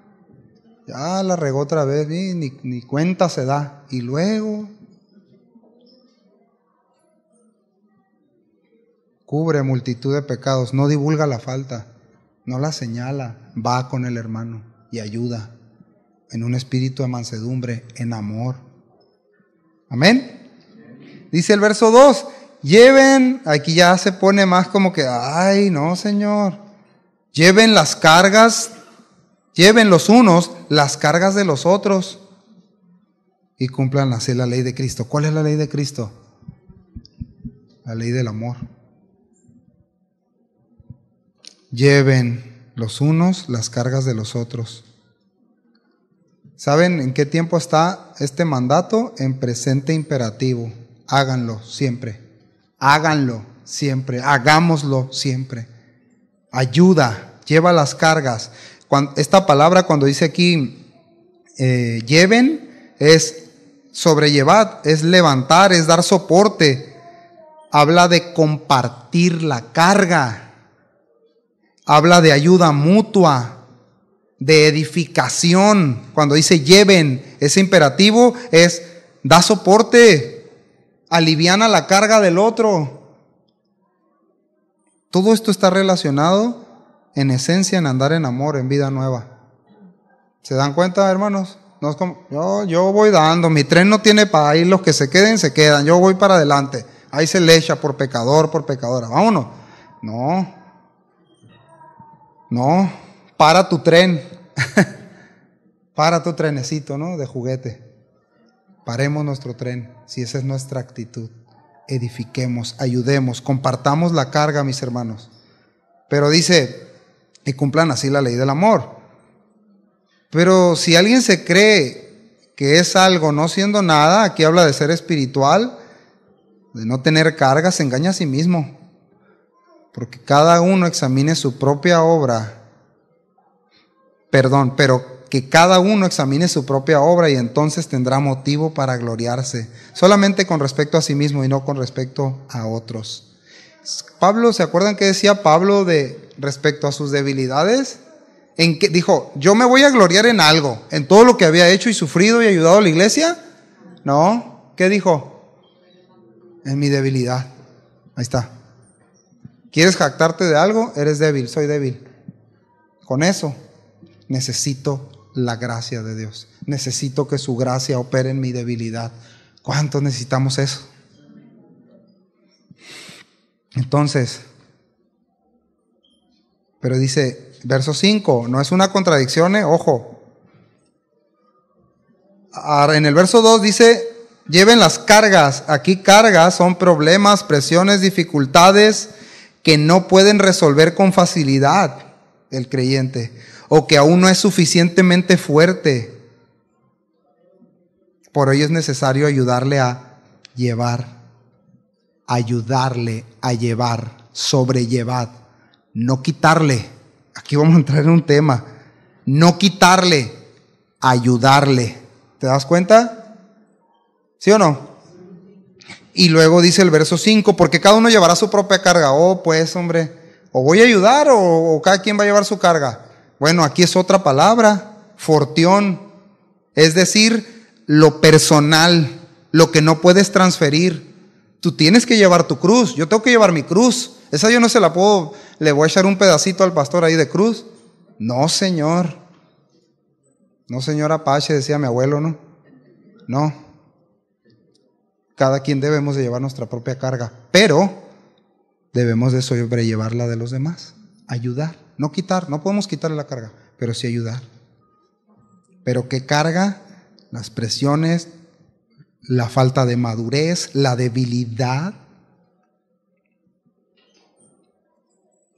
ya la regó otra vez, ni cuenta se da. Y luego cubre multitud de pecados, no divulga la falta, no la señala, va con el hermano y ayuda en un espíritu de mansedumbre, en amor. Amén. Dice el verso 2, lleven, aquí ya se pone más como que, ay no Señor, lleven las cargas, lleven los unos las cargas de los otros y cumplan así la ley de Cristo. ¿Cuál es la ley de Cristo? La ley del amor. Lleven los unos las cargas de los otros. ¿Saben en qué tiempo está este mandato? En presente imperativo. Háganlo siempre. Háganlo siempre. Hagámoslo siempre. Ayuda, lleva las cargas. Esta palabra cuando dice aquí lleven, es sobrellevar, es levantar, es dar soporte. Habla de compartir la carga. Habla de ayuda mutua, de edificación. Cuando dice lleven, ese imperativo es da soporte, aliviana la carga del otro. Todo esto está relacionado en esencia en andar en amor, en vida nueva. ¿Se dan cuenta, hermanos? No es como, yo voy dando, mi tren no tiene para ir, los que se quedan, yo voy para adelante. Ahí se le echa por pecador, por pecadora. Vámonos. No, para tu tren. Para tu trenecito, ¿no? De juguete. paremos nuestro tren, si esa es nuestra actitud. Edifiquemos, ayudemos, compartamos la carga, mis hermanos. Pero dice, y cumplan así la ley del amor. Pero si alguien se cree que es algo no siendo nada, aquí habla de ser espiritual, de no tener carga, se engaña a sí mismo. Porque cada uno examine su propia obra. Pero que cada uno examine su propia obra y entonces tendrá motivo para gloriarse. Solamente con respecto a sí mismo y no con respecto a otros. Pablo, ¿se acuerdan qué decía Pablo de respecto a sus debilidades? En que dijo, yo me voy a gloriar en algo, en todo lo que había hecho y sufrido y ayudado a la iglesia. No, ¿qué dijo? En mi debilidad. Ahí está. ¿Quieres jactarte de algo? Eres débil, soy débil. Con eso necesito la gracia de Dios. Necesito que su gracia opere en mi debilidad. ¿Cuántos necesitamos eso? Entonces, pero dice, verso 5, no es una contradicción, ojo. Ahora, en el verso 2 dice, lleven las cargas. Aquí cargas son problemas, presiones, dificultades que no pueden resolver con facilidad el creyente, o que aún no es suficientemente fuerte. Por ello es necesario ayudarle a llevar, sobrellevar, no quitarle. Aquí vamos a entrar en un tema. No quitarle, ayudarle. ¿Te das cuenta? ¿Sí o no? Y luego dice el verso 5, porque cada uno llevará su propia carga. Oh, pues, hombre, o voy a ayudar o cada quien va a llevar su carga. Bueno, aquí es otra palabra, fortión, es decir, lo personal, lo que no puedes transferir. Tú tienes que llevar tu cruz, yo tengo que llevar mi cruz. Esa yo no se la puedo, le voy a echar un pedacito al pastor ahí de cruz. No, señor. No, señor Apache, decía mi abuelo, ¿no? No. Cada quien debemos de llevar nuestra propia carga, pero debemos de sobrellevar la de los demás. Ayudar, no quitar, no podemos quitarle la carga, pero sí ayudar. Pero ¿qué carga? Las presiones, la falta de madurez, la debilidad.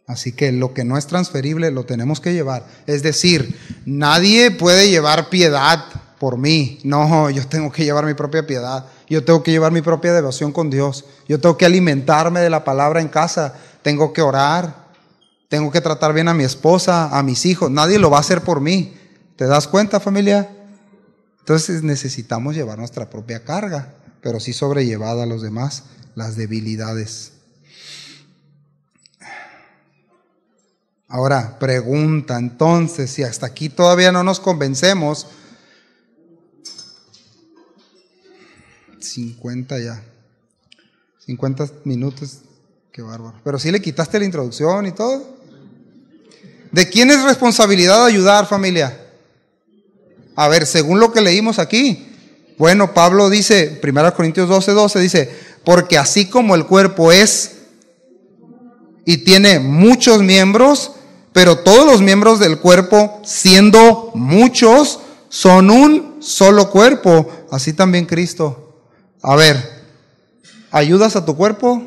Así que lo que no es transferible lo tenemos que llevar. Es decir, nadie puede llevar piedad por mí. No, yo tengo que llevar mi propia piedad. Yo tengo que llevar mi propia devoción con Dios. Yo tengo que alimentarme de la palabra en casa. Tengo que orar. Tengo que tratar bien a mi esposa, a mis hijos. Nadie lo va a hacer por mí. ¿Te das cuenta, familia? Entonces necesitamos llevar nuestra propia carga, pero sí sobrellevada a los demás, las debilidades. Ahora, pregunta entonces, si hasta aquí todavía no nos convencemos, 50 ya, 50 minutos, qué bárbaro. Pero sí le quitaste la introducción y todo. ¿De quién es responsabilidad ayudar, familia? A ver, según lo que leímos aquí, bueno, Pablo dice, 1 Corintios 12:12, dice, porque así como el cuerpo es y tiene muchos miembros, pero todos los miembros del cuerpo, siendo muchos, son un solo cuerpo, así también Cristo. A ver, ¿ayudas a tu cuerpo?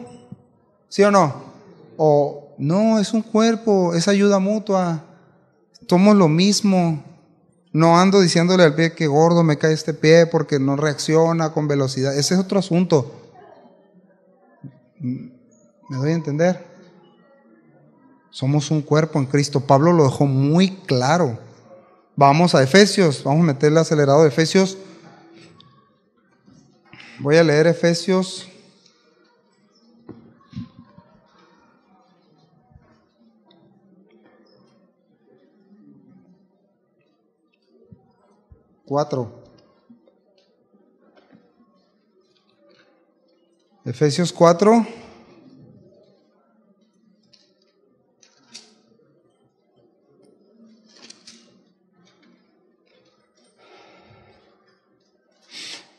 ¿Sí o no? O no, es un cuerpo, es ayuda mutua, somos lo mismo. No ando diciéndole al pie que gordo me cae este pie porque no reacciona con velocidad. Ese es otro asunto. ¿Me doy a entender? Somos un cuerpo en Cristo. Pablo lo dejó muy claro. Vamos a Efesios. Vamos a meterle acelerado a Efesios. Voy a leer Efesios. Efesios 4.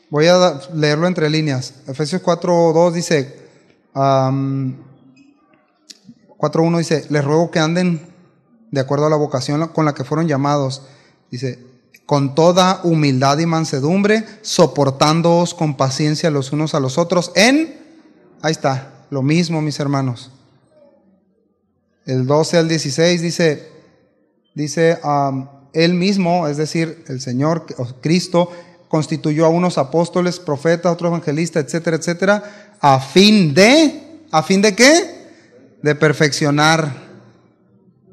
Voy a leerlo entre líneas. Efesios 4:2 dice, 4:1 dice, les ruego que anden de acuerdo a la vocación con la que fueron llamados. Dice, con toda humildad y mansedumbre, soportándoos con paciencia los unos a los otros ahí está, lo mismo, mis hermanos. El 12 al 16 dice, Él mismo, es decir, el Señor, Cristo, constituyó a unos apóstoles, profetas, otros evangelistas, etcétera, etcétera, ¿a fin de qué? De perfeccionar,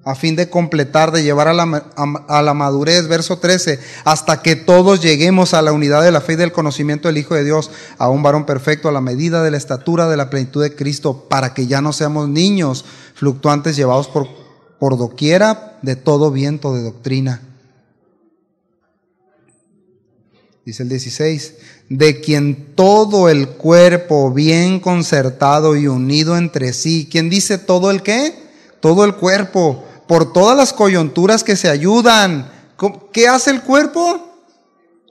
a fin de completar, de llevar a la madurez, verso 13, hasta que todos lleguemos a la unidad de la fe y del conocimiento del Hijo de Dios, a un varón perfecto, a la medida de la estatura de la plenitud de Cristo, para que ya no seamos niños fluctuantes, llevados por doquiera de todo viento de doctrina. Dice el 16, de quien todo el cuerpo bien concertado y unido entre sí. ¿Quién dice todo el qué? Todo el cuerpo, por todas las coyunturas que se ayudan. ¿Qué hace el cuerpo?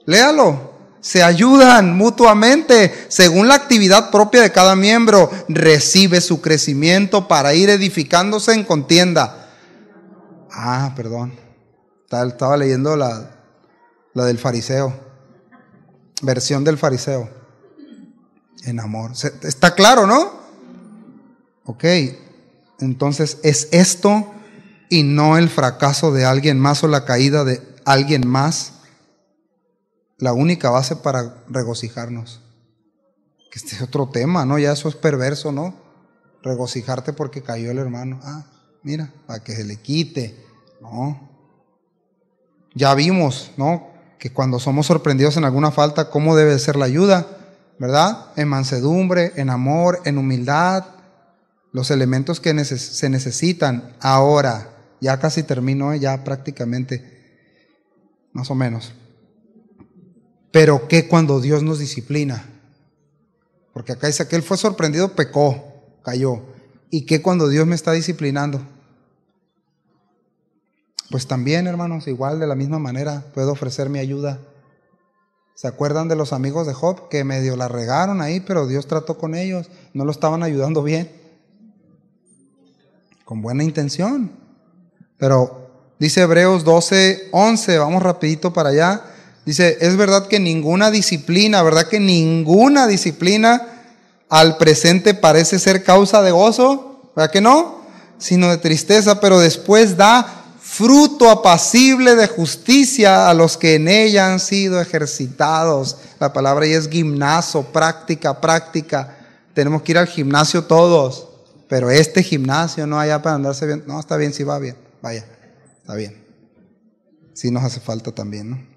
Léalo. Se ayudan mutuamente según la actividad propia de cada miembro. Recibe su crecimiento para ir edificándose en contienda. Perdón. Estaba leyendo la del fariseo. Versión del fariseo. En amor. ¿Está claro, no? Ok. Entonces es esto y no el fracaso de alguien más o la caída de alguien más la única base para regocijarnos. Que este es otro tema, ¿no? Ya eso es perverso, ¿no? Regocijarte porque cayó el hermano. Mira, para que se le quite. No. Ya vimos, ¿no? Que cuando somos sorprendidos en alguna falta, ¿cómo debe ser la ayuda? ¿Verdad? En mansedumbre, en amor, en humildad. Los elementos que se necesitan. Ahora, ya casi termino, ya prácticamente, más o menos. Pero ¿qué cuando Dios nos disciplina? Porque acá dice que él fue sorprendido, pecó, cayó. ¿Y qué cuando Dios me está disciplinando? Pues también, hermanos, igual de la misma manera puedo ofrecer mi ayuda. ¿Se acuerdan de los amigos de Job que medio la regaron ahí, pero Dios trató con ellos? No lo estaban ayudando bien. Con buena intención. Pero dice Hebreos 12:11, vamos rapidito para allá. Dice, es verdad que ninguna disciplina al presente parece ser causa de gozo, ¿verdad que no? Sino de tristeza, pero después da fruto apacible de justicia a los que en ella han sido ejercitados. La palabra ahí es gimnasio, práctica. Tenemos que ir al gimnasio todos, pero este gimnasio no allá para andarse bien. No, está bien, sí va bien, vaya, está bien. Sí nos hace falta también, ¿no?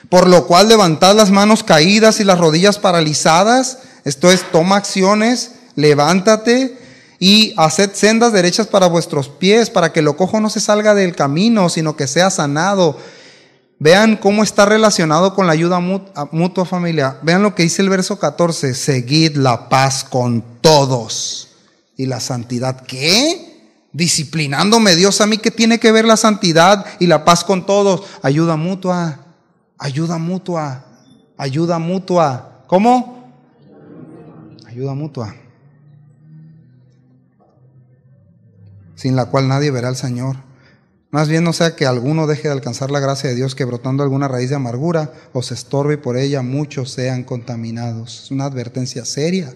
Por lo cual levantad las manos caídas y las rodillas paralizadas. Esto es, toma acciones, levántate y haced sendas derechas para vuestros pies, para que lo cojo no se salga del camino, sino que sea sanado. Vean cómo está relacionado con la ayuda mutua, familia. Vean lo que dice el verso 14. Seguid la paz con todos y la santidad. ¿Qué? Disciplinándome Dios a mí. ¿Qué tiene que ver la santidad y la paz con todos? Ayuda mutua. ¿Cómo? Ayuda mutua. Sin la cual nadie verá al Señor. Más bien no sea que alguno deje de alcanzar la gracia de Dios, que brotando alguna raíz de amargura os estorbe y por ella muchos sean contaminados. Es una advertencia seria.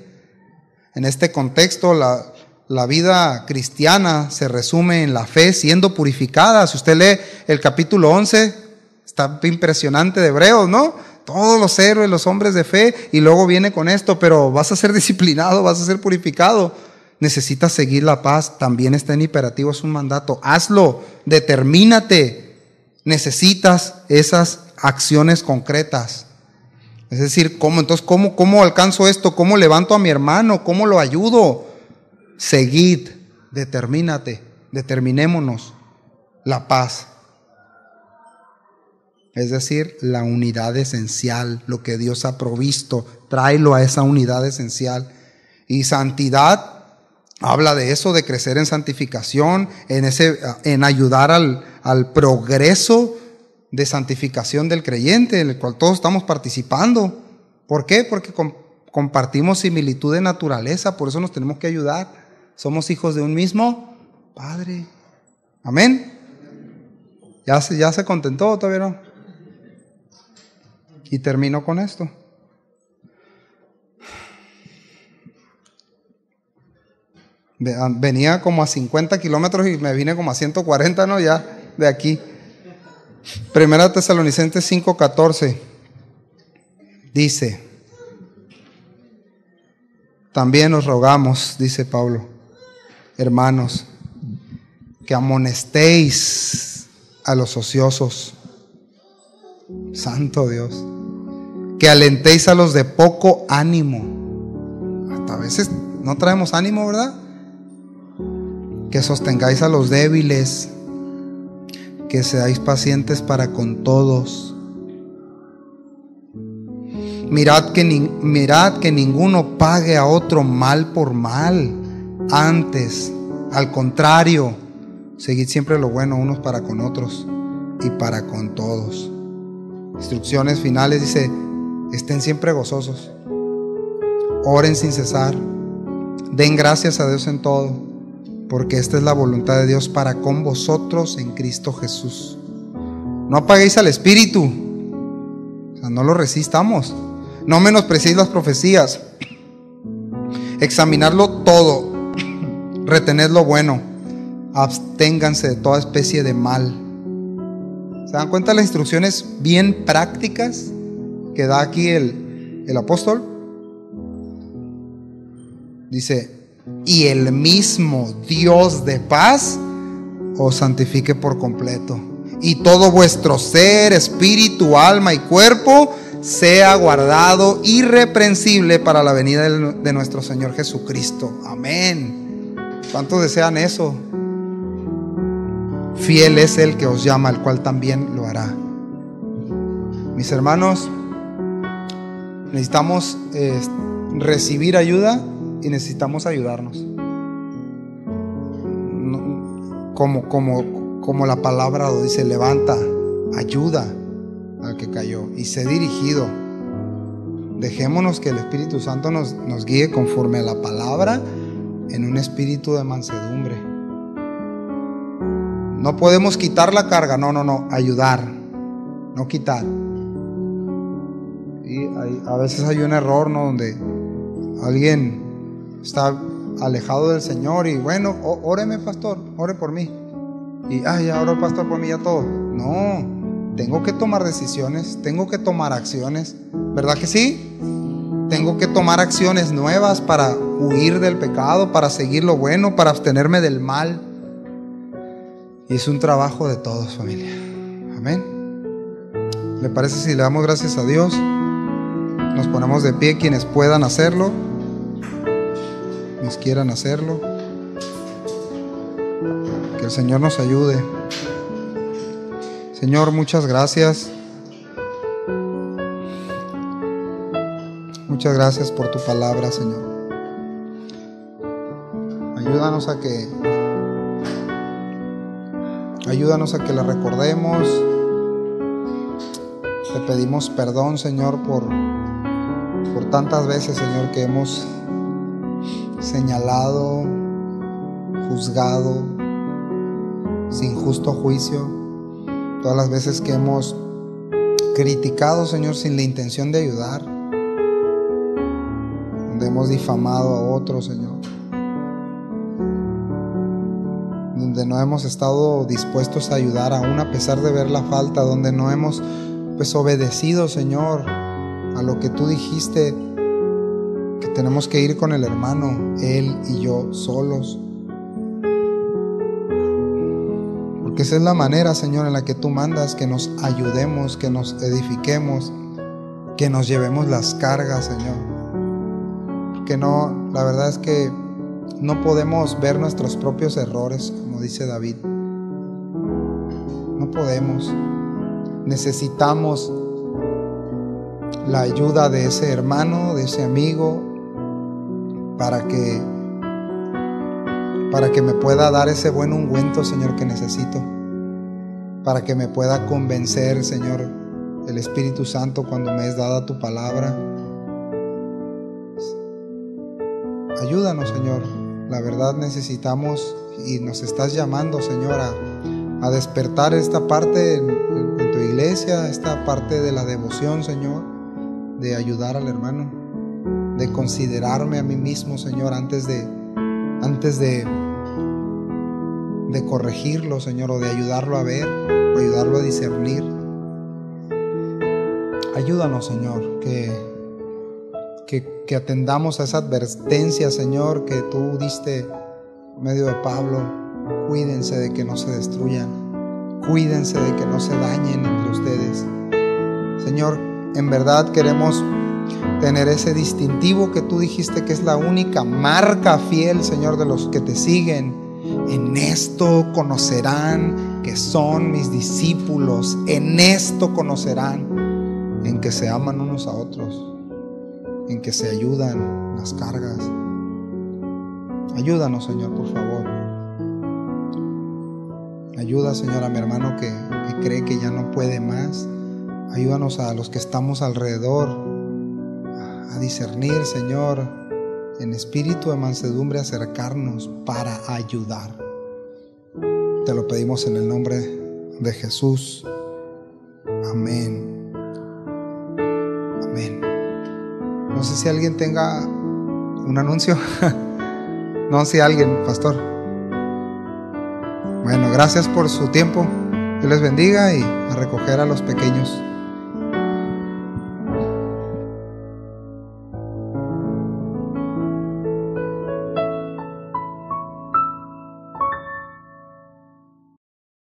En este contexto, la vida cristiana se resume en la fe siendo purificada. Si usted lee el capítulo 11, está impresionante de Hebreos, ¿no? Todos los héroes, los hombres de fe, y luego viene con esto, pero vas a ser disciplinado, vas a ser purificado. Necesitas seguir la paz, también está en imperativo, es un mandato. Hazlo, determínate. Necesitas esas acciones concretas. Es decir, ¿cómo alcanzo esto? ¿Cómo levanto a mi hermano? ¿Cómo lo ayudo? Seguid, determinémonos la paz. Es decir, la unidad esencial, lo que Dios ha provisto, tráelo a esa unidad esencial. Y santidad habla de eso, de crecer en santificación, en ayudar al progreso de santificación del creyente, en el cual todos estamos participando. ¿Por qué? Porque compartimos similitud de naturaleza, por eso nos tenemos que ayudar. Somos hijos de un mismo Padre. Amén. ¿Ya se contentó o todavía no? Y termino con esto. Venía como a 50 kilómetros y me vine como a 140, ¿no? Ya de aquí. Primera Tesalonicenses 5:14 dice: también os rogamos, dice Pablo, hermanos, que amonestéis a los ociosos, santo Dios, que alentéis a los de poco ánimo. Hasta a veces no traemos ánimo, ¿verdad? Que sostengáis a los débiles, que seáis pacientes para con todos. Mirad que ninguno pague a otro mal por mal. Antes, al contrario, seguid siempre lo bueno unos para con otros y para con todos. Instrucciones finales dice: estén siempre gozosos, oren sin cesar, den gracias a Dios en todo, porque esta es la voluntad de Dios para con vosotros en Cristo Jesús. No apaguéis al Espíritu, o sea, no lo resistamos. No menospreciéis las profecías. Examinadlo todo, retened lo bueno, absténganse de toda especie de mal. ¿Se dan cuenta las instrucciones bien prácticas que da aquí el apóstol? Dice: y el mismo Dios de paz os santifique por completo, y todo vuestro ser, espíritu, alma y cuerpo sea guardado irreprensible para la venida de nuestro Señor Jesucristo. Amén. ¿Cuántos desean eso? Fiel es el que os llama, el cual también lo hará. Mis hermanos, necesitamos recibir ayuda y necesitamos ayudarnos. Como la palabra lo dice: levanta, ayuda al que cayó y sé dirigido. Dejémonos que el Espíritu Santo nos guíe conforme a la palabra, en un espíritu de mansedumbre. No podemos quitar la carga, no, ayudar, no quitar. Y a veces hay un error, ¿no? Donde alguien está alejado del Señor y bueno, óreme pastor, ore por mí. Y ya oró pastor por mí, ya todo. No. Tengo que tomar decisiones, tengo que tomar acciones, ¿verdad que sí? Tengo que tomar acciones nuevas para huir del pecado, para seguir lo bueno, para abstenerme del mal. Y es un trabajo de todos, familia. Amén. ¿Le parece si le damos gracias a Dios? Nos ponemos de pie quienes puedan hacerlo, quienes quieran hacerlo. Que el Señor nos ayude. Señor, muchas gracias. Muchas gracias por tu palabra, Señor. Ayúdanos a que la recordemos. Te pedimos perdón, Señor, por tantas veces, Señor, que hemos señalado, juzgado sin justo juicio. Todas las veces que hemos criticado, Señor, sin la intención de ayudar, donde hemos difamado a otros, Señor, donde no hemos estado dispuestos a ayudar aún a pesar de ver la falta, donde no hemos obedecido, Señor, a lo que tú dijiste, que tenemos que ir con el hermano, él y yo solos. Porque esa es la manera, Señor, en la que tú mandas que nos ayudemos, que nos edifiquemos, que nos llevemos las cargas, Señor. Porque no, la verdad es que no podemos ver nuestros propios errores, como dice David. No podemos. Necesitamos la ayuda de ese hermano, de ese amigo, para que me pueda dar ese buen ungüento, Señor, que necesito, para que me pueda convencer, Señor, el Espíritu Santo cuando me es dada tu palabra. Ayúdanos, Señor. La verdad necesitamos y nos estás llamando, Señor, a despertar esta parte en tu tu iglesia, esta parte de la devoción, Señor, de ayudar al hermano, de considerarme a mí mismo, Señor, antes de corregirlo, Señor, o de ayudarlo a ver, o ayudarlo a discernir. Ayúdanos, Señor, que atendamos a esa advertencia, Señor, que tú diste por medio de Pablo. Cuídense de que no se destruyan, cuídense de que no se dañen entre ustedes. Señor, en verdad queremos tener ese distintivo que tú dijiste que es la única marca fiel, Señor, de los que te siguen. En esto conocerán que son mis discípulos, en esto conocerán, en que se aman unos a otros, en que se ayudan las cargas. Ayúdanos, Señor, por favor. Ayuda, Señor, a mi hermano que cree que ya no puede más. Ayúdanos a los que estamos alrededor a discernir, Señor, en espíritu de mansedumbre, acercarnos para ayudar. Te lo pedimos en el nombre de Jesús. Amén. Amén. No sé si alguien tenga un anuncio. No, si alguien, pastor. Bueno, gracias por su tiempo. Dios les bendiga y a recoger a los pequeños.